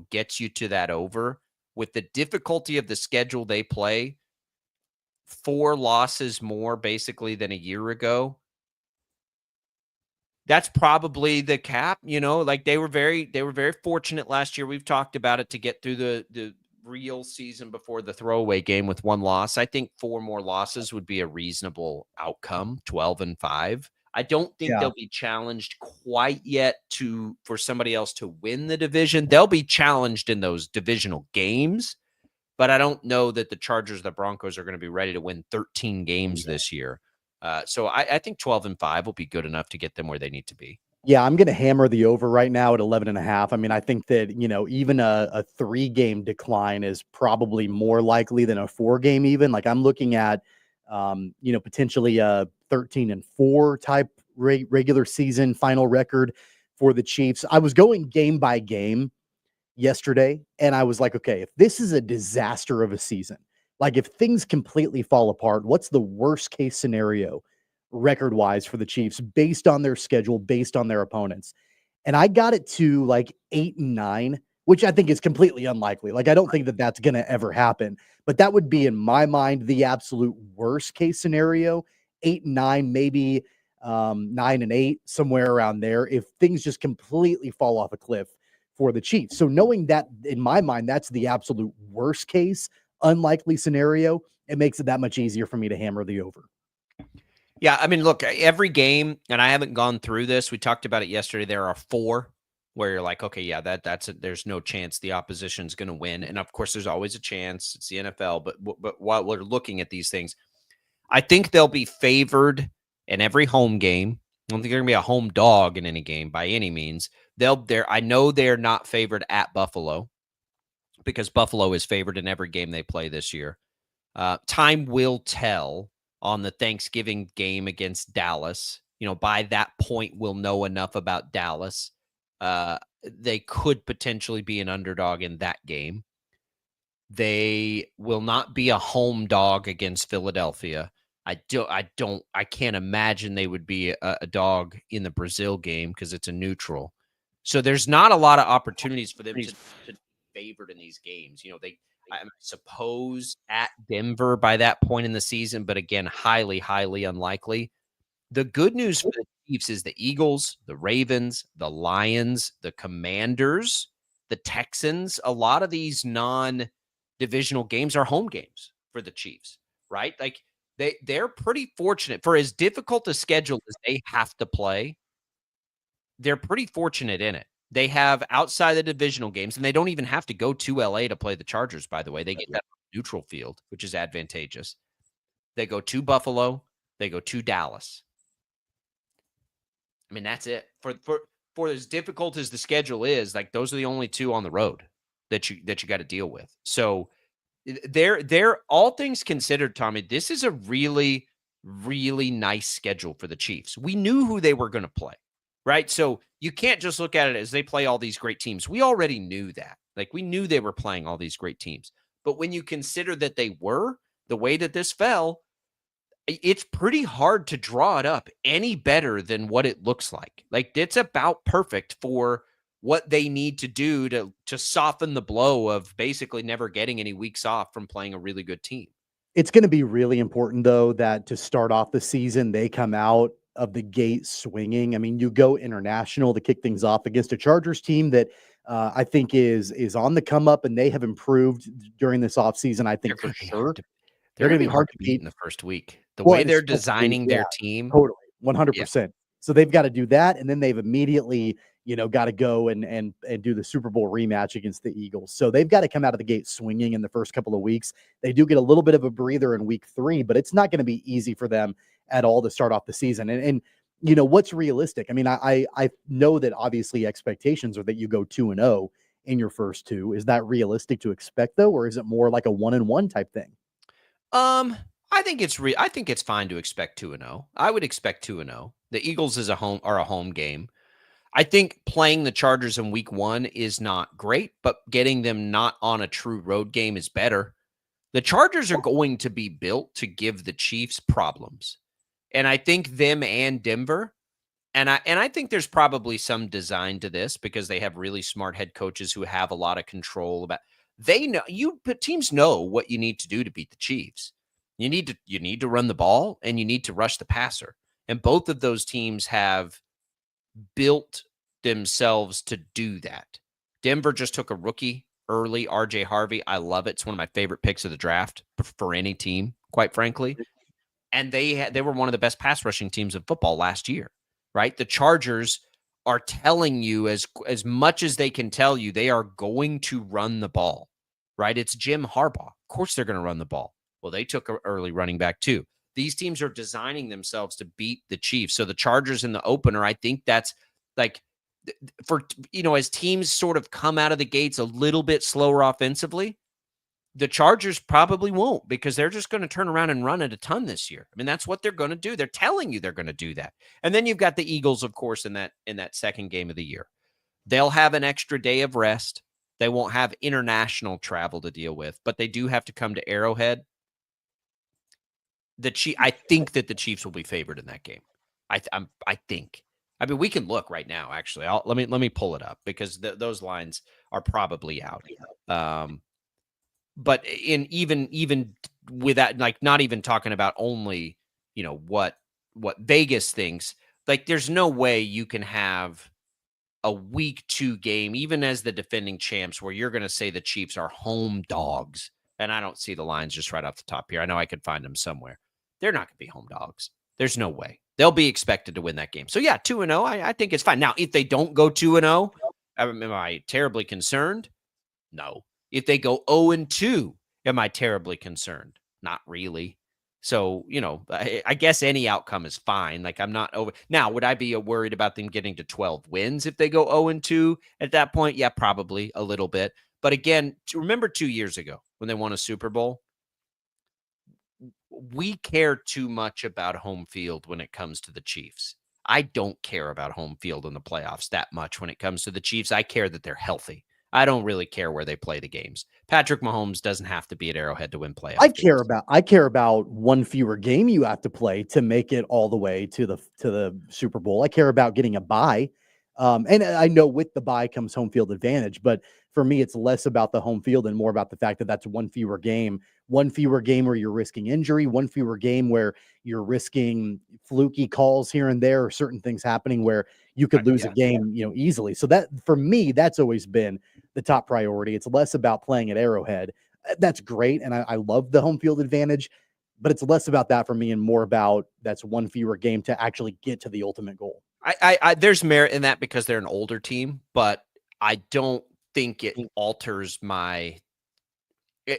gets you to that over, with the difficulty of the schedule they play, 4 losses more basically than a year ago. That's probably the cap, like they were very fortunate last year. We've talked about it, to get through the real season before the throwaway game with 1 loss. I think 4 more losses would be a reasonable outcome, 12-5. I don't think they'll be challenged quite yet for somebody else to win the division. They'll be challenged in those divisional games, but I don't know that the Chargers, the Broncos are going to be ready to win 13 games this year. So I think 12-5 will be good enough to get them where they need to be. Yeah, I'm going to hammer the over right now at 11.5. I think that, even a 3-game decline is probably more likely than a 4-game even. Like, I'm looking at, potentially a 13-4 type regular season final record for the Chiefs. I was going game by game yesterday, and I was like, okay, if this is a disaster of a season, like if things completely fall apart, what's the worst case scenario record-wise for the Chiefs based on their schedule, based on their opponents? And I got it to like 8-9, which I think is completely unlikely. Like, I don't think that that's going to ever happen, but that would be, in my mind, the absolute worst case scenario. 8-9, maybe 9-8, somewhere around there, if things just completely fall off a cliff for the Chiefs. So knowing that, in my mind, that's the absolute worst case, unlikely scenario, it makes it that much easier for me to hammer the over. Yeah, look, every game, and I haven't gone through this. We talked about it yesterday. There are 4 where you're like, okay, yeah, that's it. There's no chance the opposition's going to win. And of course, there's always a chance. It's the NFL. But while we're looking at these things, I think they'll be favored in every home game. I don't think they're going to be a home dog in any game by any means. I know they're not favored at Buffalo, because Buffalo is favored in every game they play this year. Time will tell on the Thanksgiving game against Dallas. By that point, we'll know enough about Dallas. They could potentially be an underdog in that game. They will not be a home dog against Philadelphia. I can't imagine they would be a dog in the Brazil game, because it's a neutral. So there's not a lot of opportunities for them to be favored in these games. I suppose at Denver by that point in the season, but again, highly, highly unlikely. The good news for the Chiefs is the Eagles, the Ravens, the Lions, the Commanders, the Texans. A lot of these non-divisional games are home games for the Chiefs, right? Like, they're pretty fortunate. For as difficult a schedule as they have to play, they're pretty fortunate in it. They have, outside the divisional games, and they don't even have to go to LA to play the Chargers, by the way. They get that neutral field, which is advantageous. They go to Buffalo. They go to Dallas. That's it. For as difficult as the schedule is, like, those are the only 2 on the road that you got to deal with. So they're all things considered, Tommy, this is a really, really nice schedule for the Chiefs. We knew who they were going to play. right? So you can't just look at it as they play all these great teams. We already knew that. Like, we knew they were playing all these great teams. But when you consider that they were, the way that this fell, it's pretty hard to draw it up any better than what it looks like. Like, it's about perfect for what they need to do to soften the blow of basically never getting any weeks off from playing a really good team. It's going to be really important, though, that to start off the season, they come out of the gate swinging. I mean, you go international to kick things off against a Chargers team that I think is on the come up, and they have improved during this offseason, I think, for sure. They're They're going going to to be hard to beat beat in the first week. The Well, way they're especially, designing yeah, their team. totally, Yeah. 100%. So they've got to do that, and then they've immediately, got to go and do the Super Bowl rematch against the Eagles. So they've got to come out of the gate swinging in the first couple of weeks. They do get a little bit of a breather in week 3, but it's not going to be easy for them at all to start off the season. And what's realistic? I mean, I know that obviously expectations are that you go 2-0 in your first 2. Is that realistic to expect, though, or is it more like a 1-1 type thing? I think it's fine to expect 2-0. I would expect 2-0. The Eagles are a home game. I think playing the Chargers in week 1 is not great, but getting them not on a true road game is better. The Chargers are going to be built to give the Chiefs problems. And I think them and Denver, and I think there's probably some design to this because they have really smart head coaches who have a lot of control about. They know teams know what you need to do to beat the Chiefs. You need to run the ball and you need to rush the passer. And both of those teams have built themselves to do that. Denver just took a rookie early, RJ Harvey. I love it. It's one of my favorite picks of the draft for any team, quite frankly. And they were one of the best pass rushing teams in football last year, right? The Chargers are telling you as much as they can tell you, they are going to run the ball, right? It's Jim Harbaugh. Of course they're going to run the ball. Well, they took an early running back too. These teams are designing themselves to beat the Chiefs. So the Chargers in the opener, I think that's like for, as teams sort of come out of the gates a little bit slower offensively, the Chargers probably won't because they're just going to turn around and run it a ton this year. I mean, that's what they're going to do. They're telling you they're going to do that. And then you've got the Eagles, of course, in that second game of the year. They'll have an extra day of rest. They won't have international travel to deal with, but they do have to come to Arrowhead. I think that the Chiefs will be favored in that game. I think. I mean, we can look right now. Actually, let me pull it up because those lines are probably out. But even with that, like not even talking about only what Vegas thinks. Like, there's no way you can have a week 2 game, even as the defending champs, where you're going to say the Chiefs are home dogs. And I don't see the lines just right off the top here. I know I could find them somewhere. They're not going to be home dogs. There's no way. They'll be expected to win that game. So, yeah, 2-0, I think it's fine. Now, if they don't go 2-0, am I terribly concerned? No. If they go 0-2, am I terribly concerned? Not really. So, I guess any outcome is fine. Like, I'm not over. Now, would I be worried about them getting to 12 wins if they go 0-2 at that point? Yeah, probably a little bit. But again, remember 2 years ago when they won a Super Bowl? We care too much about home field when it comes to the Chiefs. I don't care about home field in the playoffs that much when it comes to the Chiefs. I care that they're healthy. I don't really care where they play the games. Patrick Mahomes doesn't have to be at Arrowhead to win playoffs. I care about one fewer game you have to play to make it all the way to the Super Bowl. I care about getting a bye. And I know with the bye comes home field advantage, but for me, it's less about the home field and more about the fact that that's one fewer game where you're risking injury, one fewer game where you're risking fluky calls here and there, or certain things happening where you could lose a game, easily. So that, for me, that's always been the top priority. It's less about playing at Arrowhead. That's great. And I love the home field advantage, but it's less about that for me and more about that's one fewer game to actually get to the ultimate goal. I there's merit in that because they're an older team, but I don't think it alters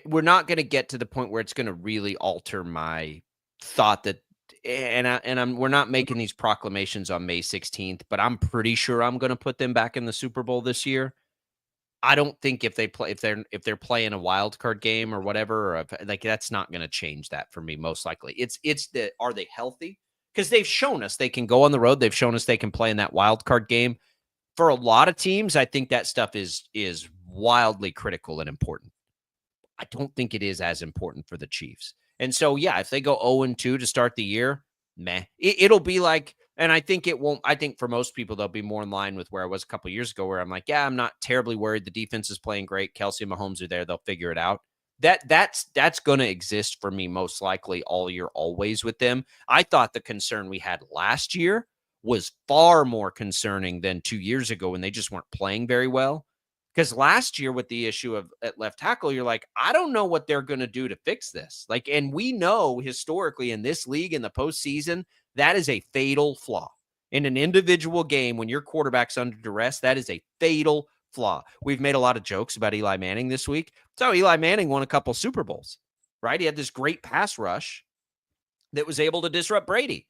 we're not going to get to the point where it's going to really alter my thought that, we're not making these proclamations on May 16th, but I'm pretty sure I'm going to put them back in the Super Bowl this year. I don't think if they're playing a wild card game or whatever, or like, that's not going to change that for me. Most likely, it's are they healthy? because they've shown us they can go on the road. They've shown us they can play in that wild card game. For a lot of teams, I think that stuff is wildly critical and important. I don't think it is as important for the Chiefs. And so, yeah, if they go 0-2 to start the year, meh. It'll be like, and I think it won't, I think for most people, they'll be more in line with where I was a couple of years ago, where I'm like, yeah, I'm not terribly worried. The defense is playing great. Kelsey and Mahomes are there. They'll figure it out. That's going to exist for me most likely all year, always with them. I thought the concern we had last year was far more concerning than 2 years ago when they just weren't playing very well. Because last year with the issue of at left tackle, you're like, I don't know what they're going to do to fix this. Like, and we know historically in this league in the postseason, that is a fatal flaw. In an individual game, when your quarterback's under duress, that is a fatal flaw. We've made a lot of jokes about Eli Manning this week. So Eli Manning won a couple Super Bowls, right? He had this great pass rush that was able to disrupt Brady.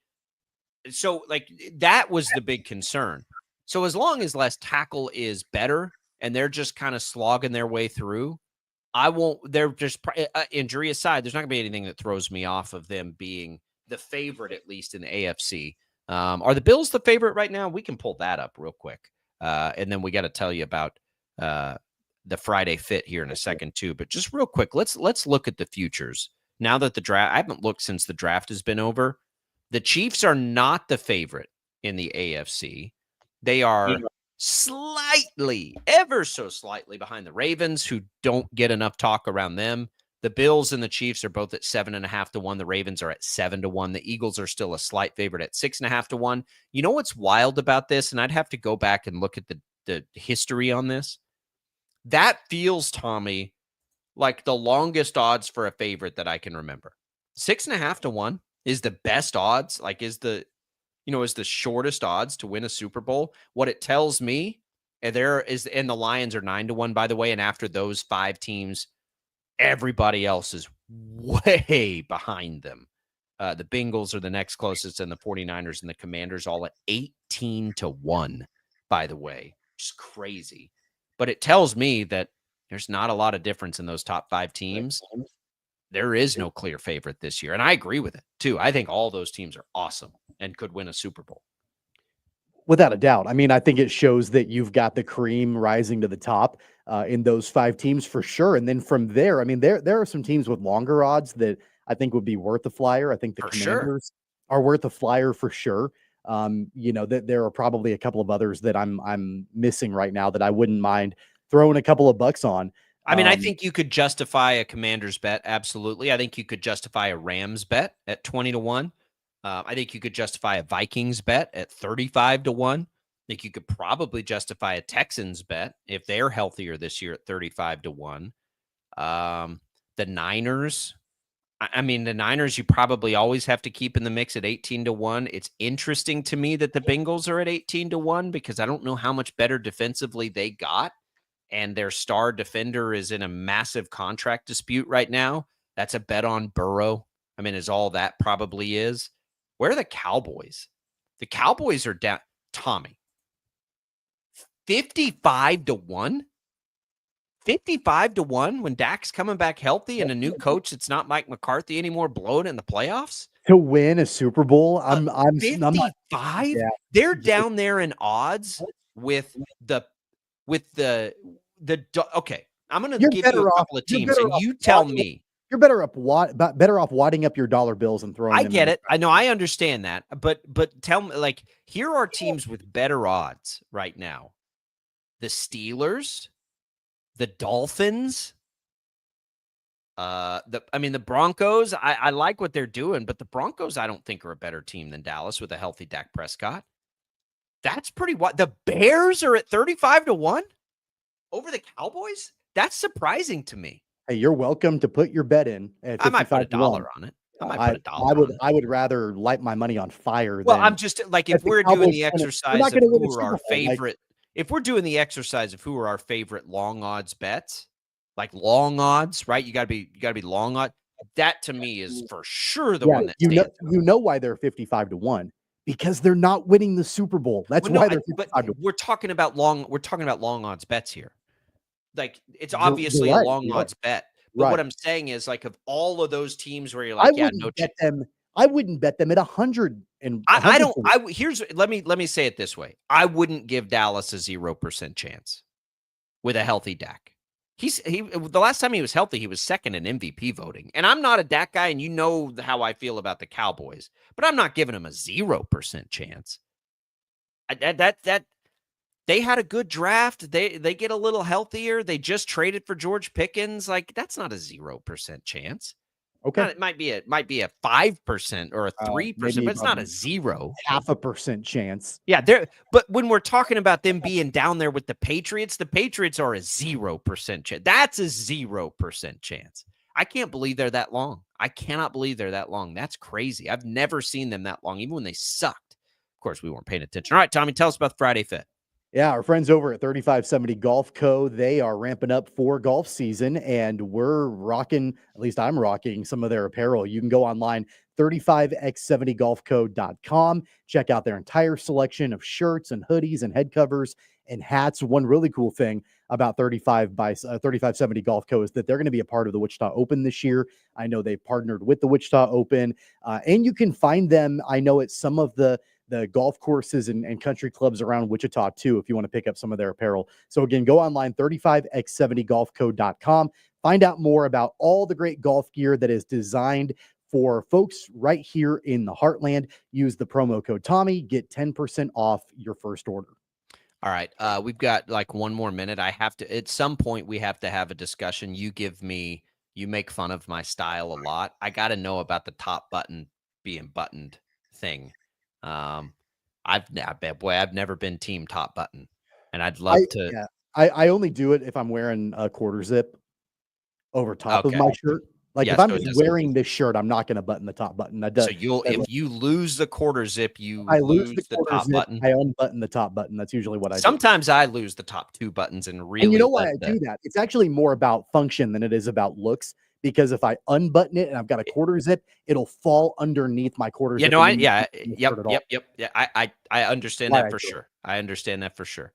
So, like, that was the big concern. So as long as left tackle is better and they're just kind of slogging their way through, they're just, injury aside, there's not going to be anything that throws me off of them being the favorite, at least in the AFC. Are the Bills the favorite right now? We can pull that up real quick. And then we got to tell you about the Friday fit here in a second too. But just real quick, let's look at the futures. Now that the draft, I haven't looked since the draft has been over. The Chiefs are not the favorite in the AFC. They are slightly, ever so slightly behind the Ravens, who don't get enough talk around them. The Bills and the Chiefs are both at 7.5 to 1. The Ravens are at 7 to 1. The Eagles are still a slight favorite at 6.5 to 1. You know what's wild about this? And I'd have to go back and look at the history on this. That feels, Tommy, like the longest odds for a favorite that I can remember. 6.5 to 1 is the best odds, like is the shortest odds to win a Super Bowl. What it tells me, and the Lions are 9 to 1, by the way. And after those 5 teams, everybody else is way behind them. The Bengals are the next closest, and the 49ers and the Commanders all at 18 to 1, by the way. Just crazy. But it tells me that there's not a lot of difference in those top 5 teams. There is no clear favorite this year. And I agree with it, too. I think all those teams are awesome and could win a Super Bowl. Without a doubt. I mean, I think it shows that you've got the cream rising to the top in those 5 teams for sure. And then from there, I mean, there are some teams with longer odds that I think would be worth a flyer. I think the Commanders are worth a flyer for sure. That there are probably a couple of others that I'm missing right now that I wouldn't mind throwing a couple of bucks on. I mean, I think you could justify a Commanders bet. Absolutely. I think you could justify a Rams bet at 20 to 1. I think you could justify a Vikings bet at 35 to 1. I think you could probably justify a Texans bet if they're healthier this year at 35 to 1. The Niners, the Niners you probably always have to keep in the mix at 18 to 1. It's interesting to me that the Bengals are at 18 to 1 because I don't know how much better defensively they got. And their star defender is in a massive contract dispute right now. That's a bet on Burrow. I mean, is all that probably is. Where are the Cowboys? The Cowboys are down. Tommy, 55 to 1? 55 to 1 when Dak's coming back healthy and a new coach. It's not Mike McCarthy anymore blowing in the playoffs to win a Super Bowl. I'm 55. Yeah. They're down there in odds with the okay. I'm going to give you a couple of teams, and you tell me. You're better off wadding up your dollar bills and throwing. I get it. I know. I understand that. But tell me, like, here are teams with better odds right now: the Steelers, the Dolphins, the Broncos. I like what they're doing, but the Broncos I don't think are a better team than Dallas with a healthy Dak Prescott. That's pretty wide. The Bears are at 35 to 1 over the Cowboys. That's surprising to me. Hey, you're welcome to put your bet in. At I might put $1 on it. I would rather light my money on fire. Well, I'm just like, if we're doing the exercise of who are our favorite, if we're doing the exercise of who are our favorite long odds bets, like long odds, right? You gotta be long odds. That to me is for sure the one that you know why they're 55 to 1. Because they're not winning the Super Bowl. That's why they're. But we're talking about long odds bets here. Like, it's obviously a long odds bet. But what I'm saying is, like, of all of those teams where you're like, no chance. I wouldn't bet them at 100. And let me say it this way. I wouldn't give Dallas a 0% chance with a healthy Dak. The last time he was healthy, he was second in MVP voting. And I'm not a Dak guy, and you know how I feel about the Cowboys, but I'm not giving him a 0% chance. They had a good draft. They get a little healthier. They just traded for George Pickens. Like, that's not a 0% chance. Okay. It might be a 5% or a 3%, but it's not a 0. 0.5% chance. Yeah, but when we're talking about them being down there with the Patriots are a 0% chance. That's a 0% chance. I can't believe they're that long. I cannot believe they're that long. That's crazy. I've never seen them that long, even when they sucked. Of course, we weren't paying attention. All right, Tommy, tell us about the Friday Fit. Yeah, our friends over at 3570 Golf Co., they are ramping up for golf season, and we're rocking, at least I'm rocking, some of their apparel. You can go online, 35x70golfco.com, check out their entire selection of shirts and hoodies and head covers and hats. One really cool thing about 3570 Golf Co. is that they're going to be a part of the Wichita Open this year. I know they've partnered with the Wichita Open, and you can find them, I know, at some of the golf courses and country clubs around Wichita too, if you want to pick up some of their apparel. So again, go online, 35x70golfco.com. Find out more about all the great golf gear that is designed for folks right here in the heartland. Use the promo code Tommy, get 10% off your first order. All right. We've got like one more minute. At some point we have to have a discussion. You make fun of my style a lot. I got to know about the top button being buttoned thing. I've never been team top button, and I'd love to. Yeah, I only do it if I'm wearing a quarter zip over top of my shirt. Like if I'm wearing this shirt, I'm not going to button the top button. So if you lose the quarter zip, I lose the top button. I unbutton the top button. That's usually what I do. Sometimes I lose the top two buttons and really. And you know why I do that? It's actually more about function than it is about looks. Because if I unbutton it and I've got a quarter zip, it'll fall underneath my quarter zip. Yep. Yeah, I understand that for sure. I understand that for sure.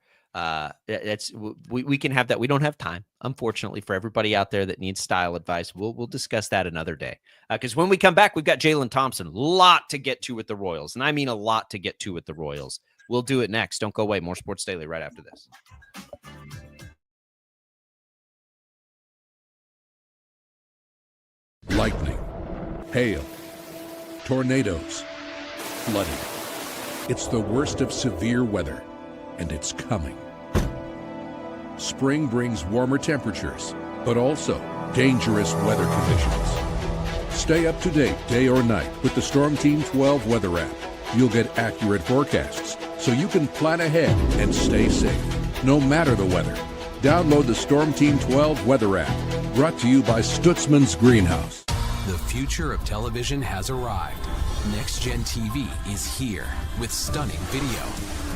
We can have that. We don't have time, unfortunately, for everybody out there that needs style advice. We'll discuss that another day. Because when we come back, we've got Jaylon Thompson. A lot to get to with the Royals, and I mean a lot to get to with the Royals. We'll do it next. Don't go away. More Sports Daily right after this. Lightning, hail, tornadoes, flooding. It's the worst of severe weather, and it's coming. Spring brings warmer temperatures, but also dangerous weather conditions. Stay up to date day or night with the Storm Team 12 weather app. You'll get accurate forecasts, so you can plan ahead and stay safe, no matter the weather. Download the Storm Team 12 weather app. Brought to you by Stutzman's Greenhouse. The future of television has arrived. Next Gen TV is here with stunning video,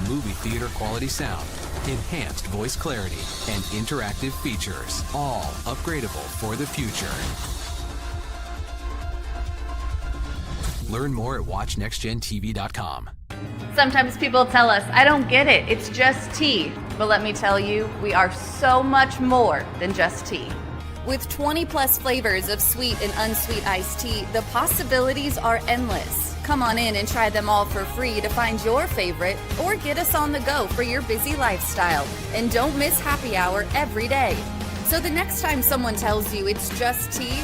movie theater quality sound, enhanced voice clarity, and interactive features, all upgradable for the future. Learn more at watchnextgentv.com. Sometimes people tell us, I don't get it, it's just tea. But let me tell you, we are so much more than just tea. With 20 plus flavors of sweet and unsweet iced tea, the possibilities are endless. Come on in and try them all for free to find your favorite or get us on the go for your busy lifestyle. And don't miss happy hour every day. So the next time someone tells you it's just tea,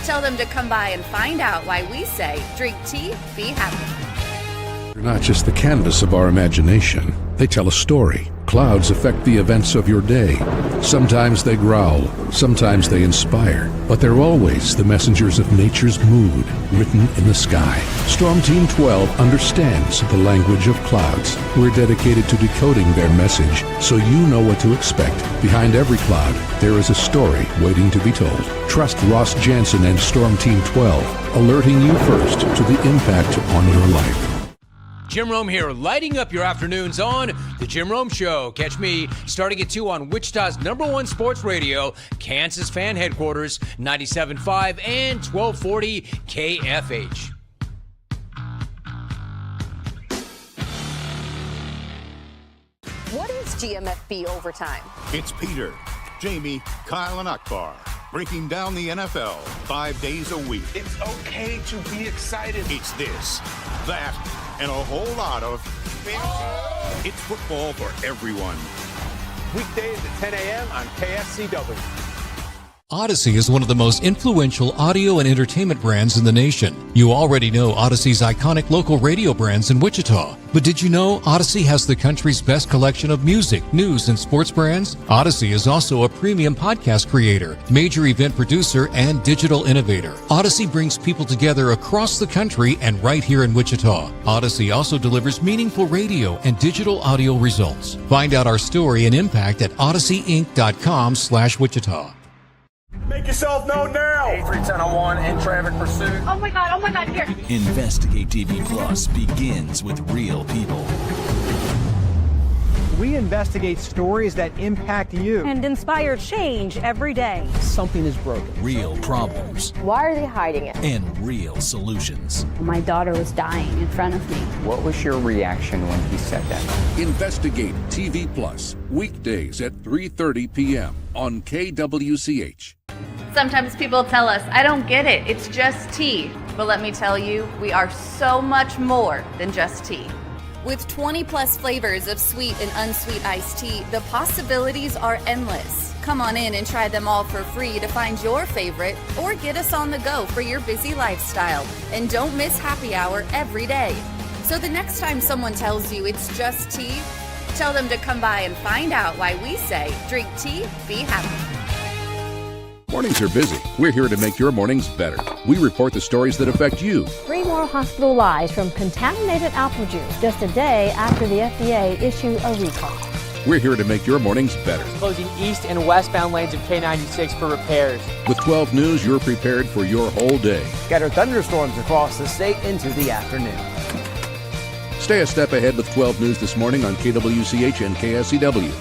tell them to come by and find out why we say drink tea, be happy. They're not just the canvas of our imagination. They tell a story. Clouds affect the events of your day. Sometimes they growl, sometimes they inspire, but they're always the messengers of nature's mood written in the sky. Storm Team 12 understands the language of clouds. We're dedicated to decoding their message so you know what to expect. Behind every cloud, there is a story waiting to be told. Trust Ross Jansen and Storm Team 12, alerting you first to the impact on your life. Jim Rome here, lighting up your afternoons on The Jim Rome Show. Catch me starting at 2 on Wichita's #1 sports radio, Kansas Fan Headquarters, 97.5 and 1240 KFH. What is GMFB overtime? It's Peter, Jamie, Kyle, and Akbar breaking down the NFL 5 days a week. It's okay to be excited. It's this, that, and a whole lot of fantasy. It's football for everyone. Weekdays at 10 a.m. on KSCW. Odyssey is one of the most influential audio and entertainment brands in the nation. You already know Odyssey's iconic local radio brands in Wichita. But did you know Odyssey has the country's best collection of music, news, and sports brands? Odyssey is also a premium podcast creator, major event producer, and digital innovator. Odyssey brings people together across the country and right here in Wichita. Odyssey also delivers meaningful radio and digital audio results. Find out our story and impact at odysseyinc.com/Wichita. Make yourself known now. 83101 in traffic pursuit. Oh my God, here. Investigate TV Plus begins with real people. We investigate stories that impact you and inspire change every day. Something is broken. Real problems. Why are they hiding it? And real solutions. My daughter was dying in front of me. What was your reaction when he said that? Investigate TV Plus, weekdays at 3:30 p.m. on KWCH. Sometimes people tell us, I don't get it, it's just tea. But let me tell you, we are so much more than just tea. With 20 plus flavors of sweet and unsweet iced tea, the possibilities are endless. Come on in and try them all for free to find your favorite or get us on the go for your busy lifestyle. And don't miss happy hour every day. So the next time someone tells you it's just tea, tell them to come by and find out why we say, drink tea, be happy. Mornings are busy. We're here to make your mornings better. We report the stories that affect you. 3 more hospitalized from contaminated apple juice just a day after the FDA issued a recall. We're here to make your mornings better. Closing east and westbound lanes of K96 for repairs. With 12 News, you're prepared for your whole day. Scattered thunderstorms across the state into the afternoon. Stay a step ahead with 12 News this morning on KWCH and KSCW.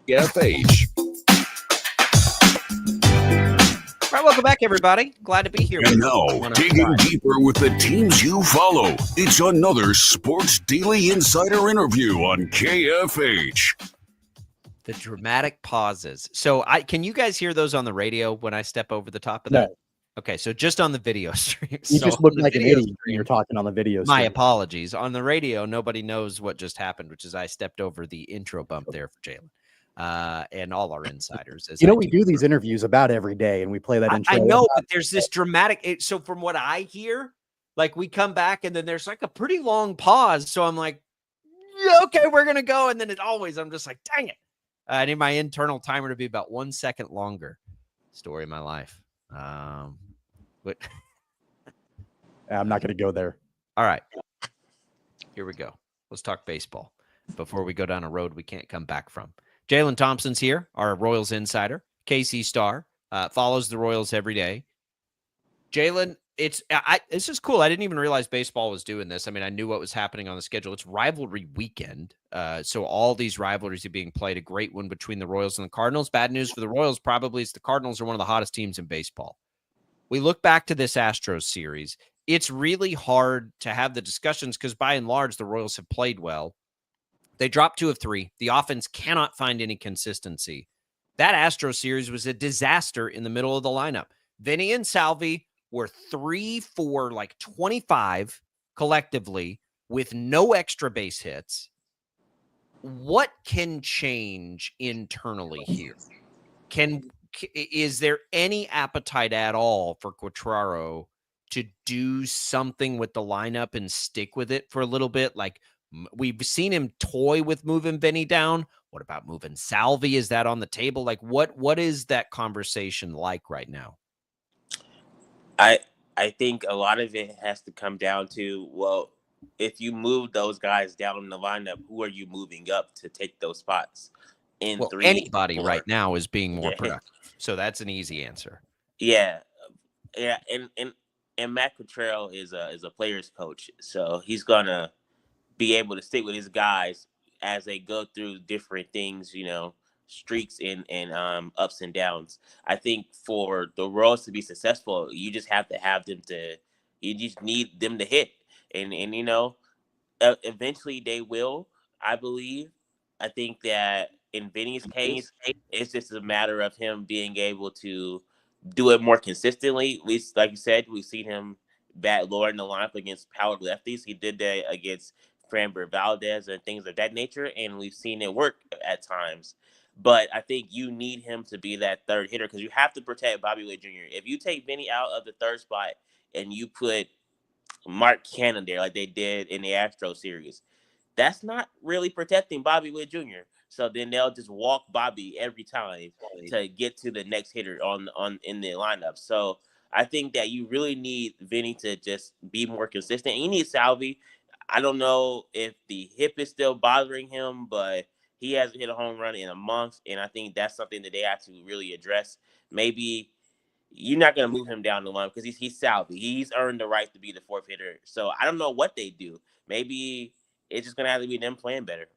FH. All right, welcome back, everybody. Glad to be here. And now, digging deeper with the teams you follow, it's another Sports Daily Insider interview on KFH. The dramatic pauses. So, can you guys hear those on the radio when I step over the top of that? No. Okay, so just on the video stream. You so just look like an idiot when stream, you're talking on the video my stream. apologies. On the radio, nobody knows what just happened, which is I stepped over the intro bump there for Jaylon. And all our insiders. You know, we do these interviews about every day, and we play that intro. I know, but there's this dramatic. So from what I hear, like we come back, and then there's like a pretty long pause. So I'm like, yeah, okay, we're gonna go, and then I'm just like, dang it! I need my internal timer to be about 1 second longer. Story of my life. But I'm not going to go there. All right, here we go. Let's talk baseball before we go down a road we can't come back from. Jaylon Thompson's here, our Royals insider. KC Star follows the Royals every day. Jaylon, it's just cool. I didn't even realize baseball was doing this. I mean, I knew what was happening on the schedule. It's rivalry weekend, so all these rivalries are being played. A great one between the Royals and the Cardinals. Bad news for the Royals probably is the Cardinals are one of the hottest teams in baseball. We look back to this Astros series. It's really hard to have the discussions because by and large, the Royals have played well. They dropped 2 of 3. The offense cannot find any consistency. That Astros series was a disaster in the middle of the lineup. Vinny and Salvi were 3 for like 25 collectively with no extra base hits. what can change internally here? Is there any appetite at all for Quatraro to do something with the lineup and stick with it for a little bit? Like, we've seen him toy with moving Vinny down. What about moving Salvi? Is that on the table? Like, what is that conversation like right now? I think a lot of it has to come down to, well, if you move those guys down in the lineup, who are you moving up to take those spots? In Well, 3, anybody 4. right now is being more Yeah. productive. So that's an easy answer. Yeah, and Matt Cottrell is a player's coach, so he's gonna be able to stick with his guys as they go through different things, streaks and ups and downs. I think for the Royals to be successful, you just have to have them to. You just need them to hit, and eventually they will. I believe. I think that in Vinny's case, it's just a matter of him being able to do it more consistently. Like you said, we've seen him bat lower in the lineup against powered lefties. He did that against Framber Valdez and things of that nature, and we've seen it work at times. But I think you need him to be that third hitter because you have to protect Bobby Witt Jr. If you take Vinny out of the third spot and you put Mark Cannon there like they did in the Astro series, that's not really protecting Bobby Witt Jr. So then they'll just walk Bobby every time to get to the next hitter on in the lineup. So I think that you really need Vinny to just be more consistent. And you need Salvi. I don't know if the hip is still bothering him, but he hasn't hit a home run in a month, and I think that's something that they have to really address. Maybe you're not going to move him down the line because he's Salvi. He's earned the right to be the fourth hitter. So I don't know what they do. Maybe it's just going to have to be them playing better.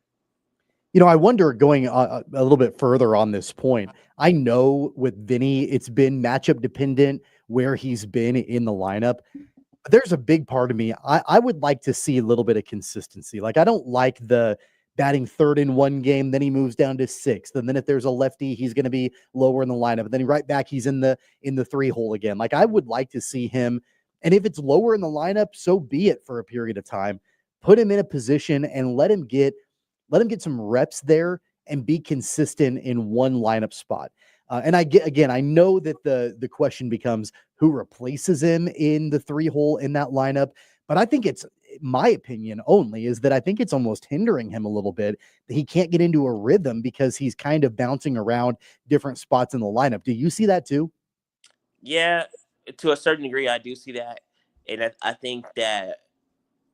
I wonder, going a little bit further on this point, I know with Vinny, it's been matchup dependent where he's been in the lineup. There's a big part of me. I would like to see a little bit of consistency. Like, I don't like the batting third in one game, then he moves down to sixth. And then if there's a lefty, he's going to be lower in the lineup. And then right back, he's in the 3-hole again. Like, I would like to see him. And if it's lower in the lineup, so be it for a period of time. Put him in a position and let him get some reps there and be consistent in one lineup spot. And I know that the question becomes who replaces him in the 3-hole in that lineup. But I think it's my opinion only is that I think it's almost hindering him a little bit that he can't get into a rhythm because he's kind of bouncing around different spots in the lineup. Do you see that too? Yeah, to a certain degree, I do see that. And I think that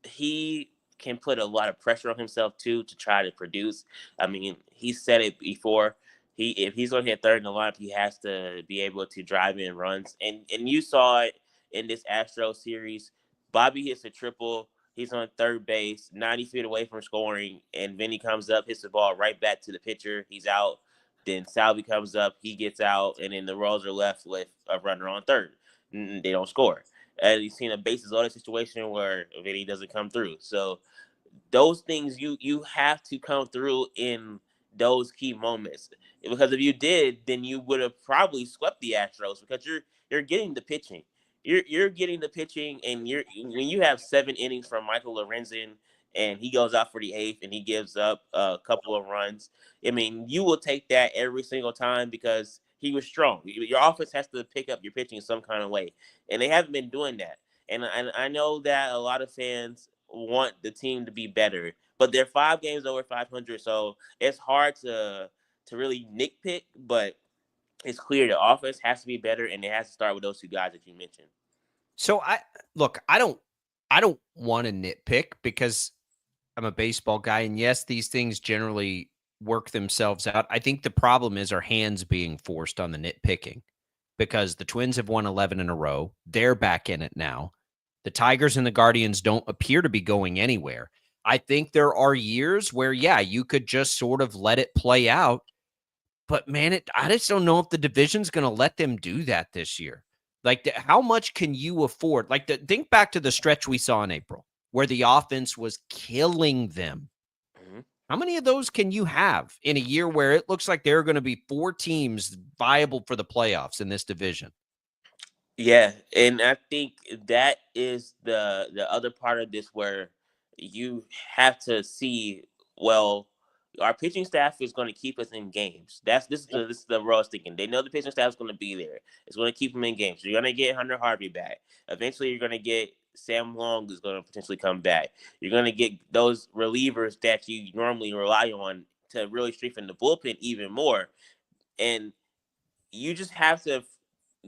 he can put a lot of pressure on himself too to try to produce. I mean, he said it before. If he's going to hit third in the lineup, he has to be able to drive in runs. And you saw it in this Astro series. Bobby hits a triple. He's on third base, 90 feet away from scoring, and Vinny comes up, hits the ball right back to the pitcher. He's out. Then Salvi comes up, he gets out, and then the Royals are left with a runner on third. They don't score. And you've seen a bases loaded situation where Vinny doesn't come through. So those things you have to come through in those key moments, because if you did, then you would have probably swept the Astros because you're getting the pitching. You're getting the pitching, and when you have 7 innings from Michael Lorenzen and he goes out for the 8th and he gives up a couple of runs. I mean, you will take that every single time because he was strong. Your offense has to pick up your pitching in some kind of way, and they haven't been doing that. And I know that a lot of fans want the team to be better, but they're 5 games over 500, so it's hard to really nitpick, but it's clear the offense has to be better, and it has to start with those 2 guys that you mentioned. So I don't want to nitpick because I'm a baseball guy, and yes, these things generally work themselves out. I think the problem is our hands being forced on the nitpicking because the Twins have won 11 in a row. They're back in it now. The Tigers and the Guardians don't appear to be going anywhere. I think there are years where, yeah, you could just sort of let it play out. But, man, I just don't know if the division's going to let them do that this year. Like, how much can you afford? Like, think back to the stretch we saw in April where the offense was killing them. Mm-hmm. How many of those can you have in a year where it looks like there are going to be 4 teams viable for the playoffs in this division? Yeah, and I think that is the other part of this where you have to see, well, our pitching staff is going to keep us in games. This is the Royals thinking. They know the pitching staff is going to be there. It's going to keep them in games. So you're going to get Hunter Harvey back. Eventually, you're going to get Sam Long is going to potentially come back. You're going to get those relievers that you normally rely on to really strengthen the bullpen even more. And you just have to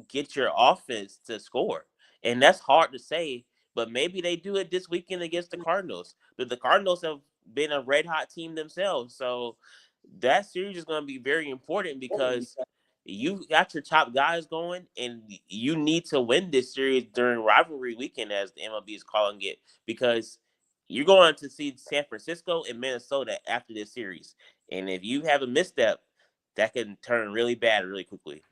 get your offense to score. And that's hard to say, but maybe they do it this weekend against the Cardinals. But the Cardinals have been a red hot team themselves. So that series is going to be very important because you got your top guys going and you need to win this series during rivalry weekend, as the MLB is calling it, because you're going to see San Francisco and Minnesota after this series. And if you have a misstep, that can turn really bad really quickly.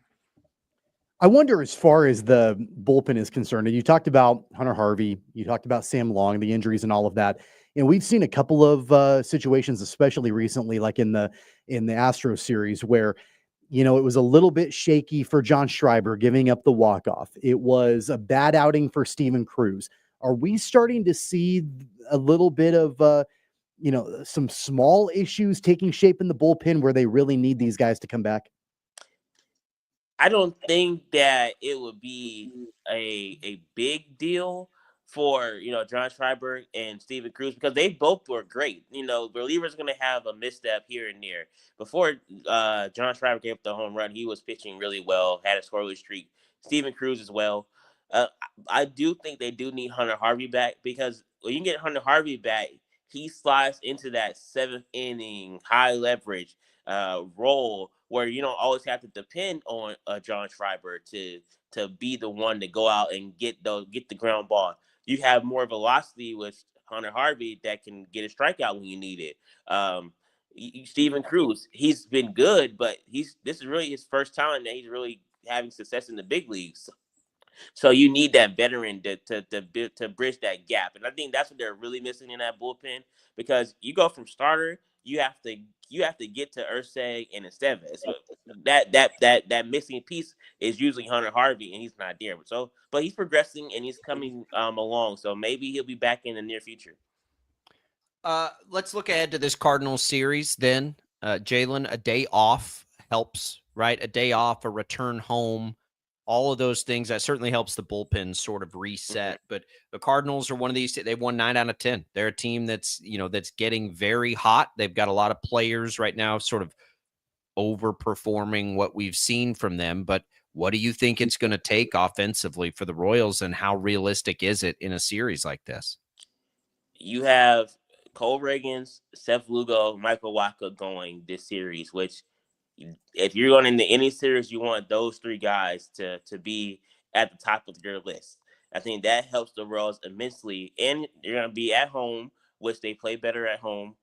I wonder, as far as the bullpen is concerned, and you talked about Hunter Harvey, you talked about Sam Long, the injuries and all of that. And we've seen a couple of situations, especially recently, like in the Astros series, where, you know, it was a little bit shaky for John Schreiber giving up the walk-off. It was a bad outing for Steven Cruz. Are we starting to see a little bit of, some small issues taking shape in the bullpen where they really need these guys to come back? I don't think that it would be a big deal for, John Schreiber and Steven Cruz, because they both were great. Relievers are going to have a misstep here and there. Before John Schreiber gave up the home run, he was pitching really well, had a scoreless streak. Steven Cruz as well. I do think they do need Hunter Harvey back, because when you get Hunter Harvey back, he slides into that seventh inning high leverage role where you don't always have to depend on John Schreiber to be the one to go out and get the ground ball. You have more velocity with Hunter Harvey that can get a strikeout when you need it. Steven Cruz, he's been good, but this is really his first time that he's really having success in the big leagues. So you need that veteran to bridge that gap, and I think that's what they're really missing in that bullpen, because you go from starter, you have to get to Ursay and Estevez. So that missing piece is usually Hunter Harvey, and he's not there. But he's progressing and he's coming along. So maybe he'll be back in the near future. Let's look ahead to this Cardinals series then. Jaylon, a day off helps, right? A day off, a return home. All of those things, that certainly helps the bullpen sort of reset. But the Cardinals are one of these. They've won 9 out of 10. They're a team that's getting very hot. They've got a lot of players right now sort of overperforming what we've seen from them. But what do you think it's going to take offensively for the Royals, and how realistic is it in a series like this? You have Cole Reagans, Seth Lugo, Michael Wacha going this series, which, if you're going into any series, you want those three guys to be at the top of your list. I think that helps the Royals immensely. And you're going to be at home, which they play better at home.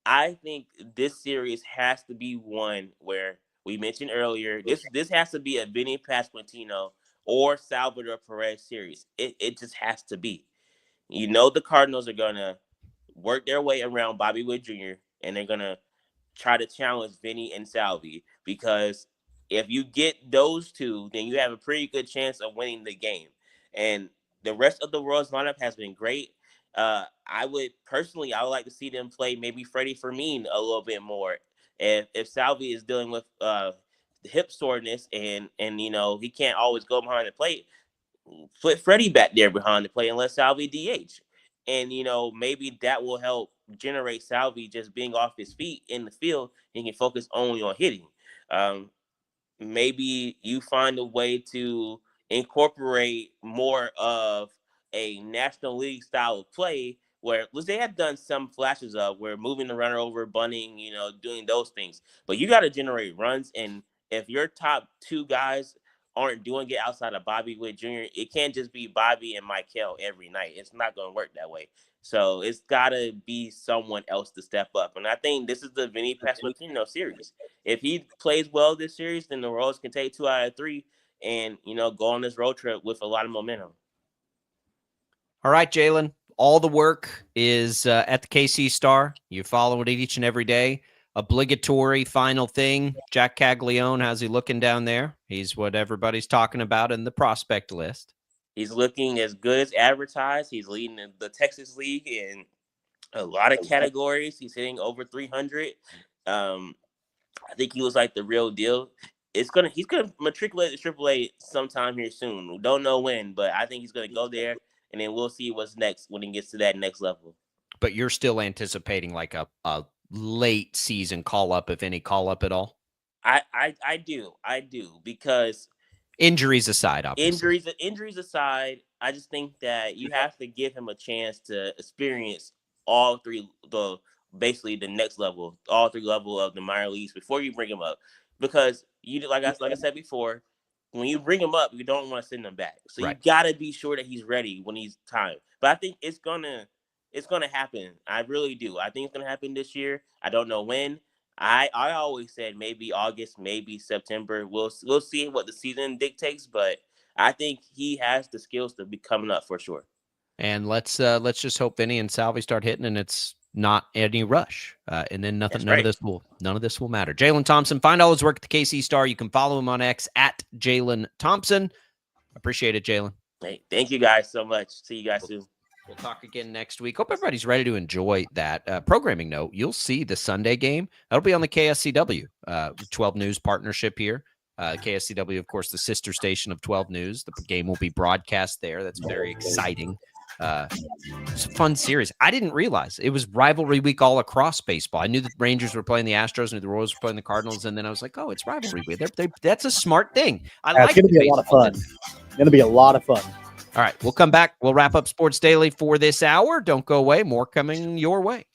I think this series has to be one where we mentioned earlier, this has to be a Vinny Pasquantino or Salvador Perez series. It just has to be. The Cardinals are going to work their way around Bobby Witt Jr., and they're going to try to challenge Vinny and Salvi, because if you get those two, then you have a pretty good chance of winning the game. And the rest of the Royals lineup has been great. I would like to see them play maybe Freddie Fermin a little bit more. If Salvi is dealing with hip soreness and he can't always go behind the plate, put Freddie back there behind the plate and let Salvi DH. And, maybe that will help generate Salvi just being off his feet in the field. He can focus only on hitting. Maybe you find a way to incorporate more of a National League style of play, where they have done some flashes of where moving the runner over, bunting, doing those things. But you got to generate runs. And if your top two guys aren't doing it outside of Bobby Witt Jr., it can't just be Bobby and Michael every night. It's not going to work that way. So it's got to be someone else to step up. And I think this is the Vinny Pasquantino series. If he plays well this series, then the Royals can take 2 out of 3 and, go on this road trip with a lot of momentum. All right, Jaylon, all the work is at the KC Star. You follow it each and every day. Obligatory final thing, Jack Caglione, how's he looking down there? He's what everybody's talking about in the prospect list. He's looking as good as advertised. He's leading the Texas League in a lot of categories. He's hitting over 300. I think he was like the real deal. He's gonna matriculate to AAA sometime here soon. Don't know when, but I think he's gonna go there, and then we'll see what's next when he gets to that next level. But you're still anticipating like a late season call up, if any call up at all? I do because injuries aside, obviously. Injuries aside, I just think that you have to give him a chance to experience all three, basically the next level, all three level of the minor leagues before you bring him up. Because you like I said before, when you bring him up, you don't want to send him back. So you gotta be sure that he's ready when he's time. But I think it's gonna happen. I really do. I think it's gonna happen this year. I don't know when. I always said maybe August, maybe September. We'll see what the season dictates, but I think he has the skills to be coming up for sure. And let's just hope Vinny and Salvi start hitting, and it's not any rush. And then none of this will matter. Jaylon Thompson, find all his work at the KC Star. You can follow him on X at Jaylon Thompson. Appreciate it, Jaylon. Hey, thank you guys so much. See you guys soon. We'll talk again next week. Hope everybody's ready to enjoy that. Programming note, you'll see the Sunday game. That'll be on the KSCW 12 News partnership here. KSCW, of course, the sister station of 12 News. The game will be broadcast there. That's very exciting. It's a fun series. I didn't realize it was rivalry week all across baseball. I knew the Rangers were playing the Astros, and the Royals were playing the Cardinals, and then I was like, oh, it's rivalry week. That's a smart thing. It's going to be a lot of fun. It's going to be a lot of fun. All right, we'll come back. We'll wrap up Sports Daily for this hour. Don't go away. More coming your way.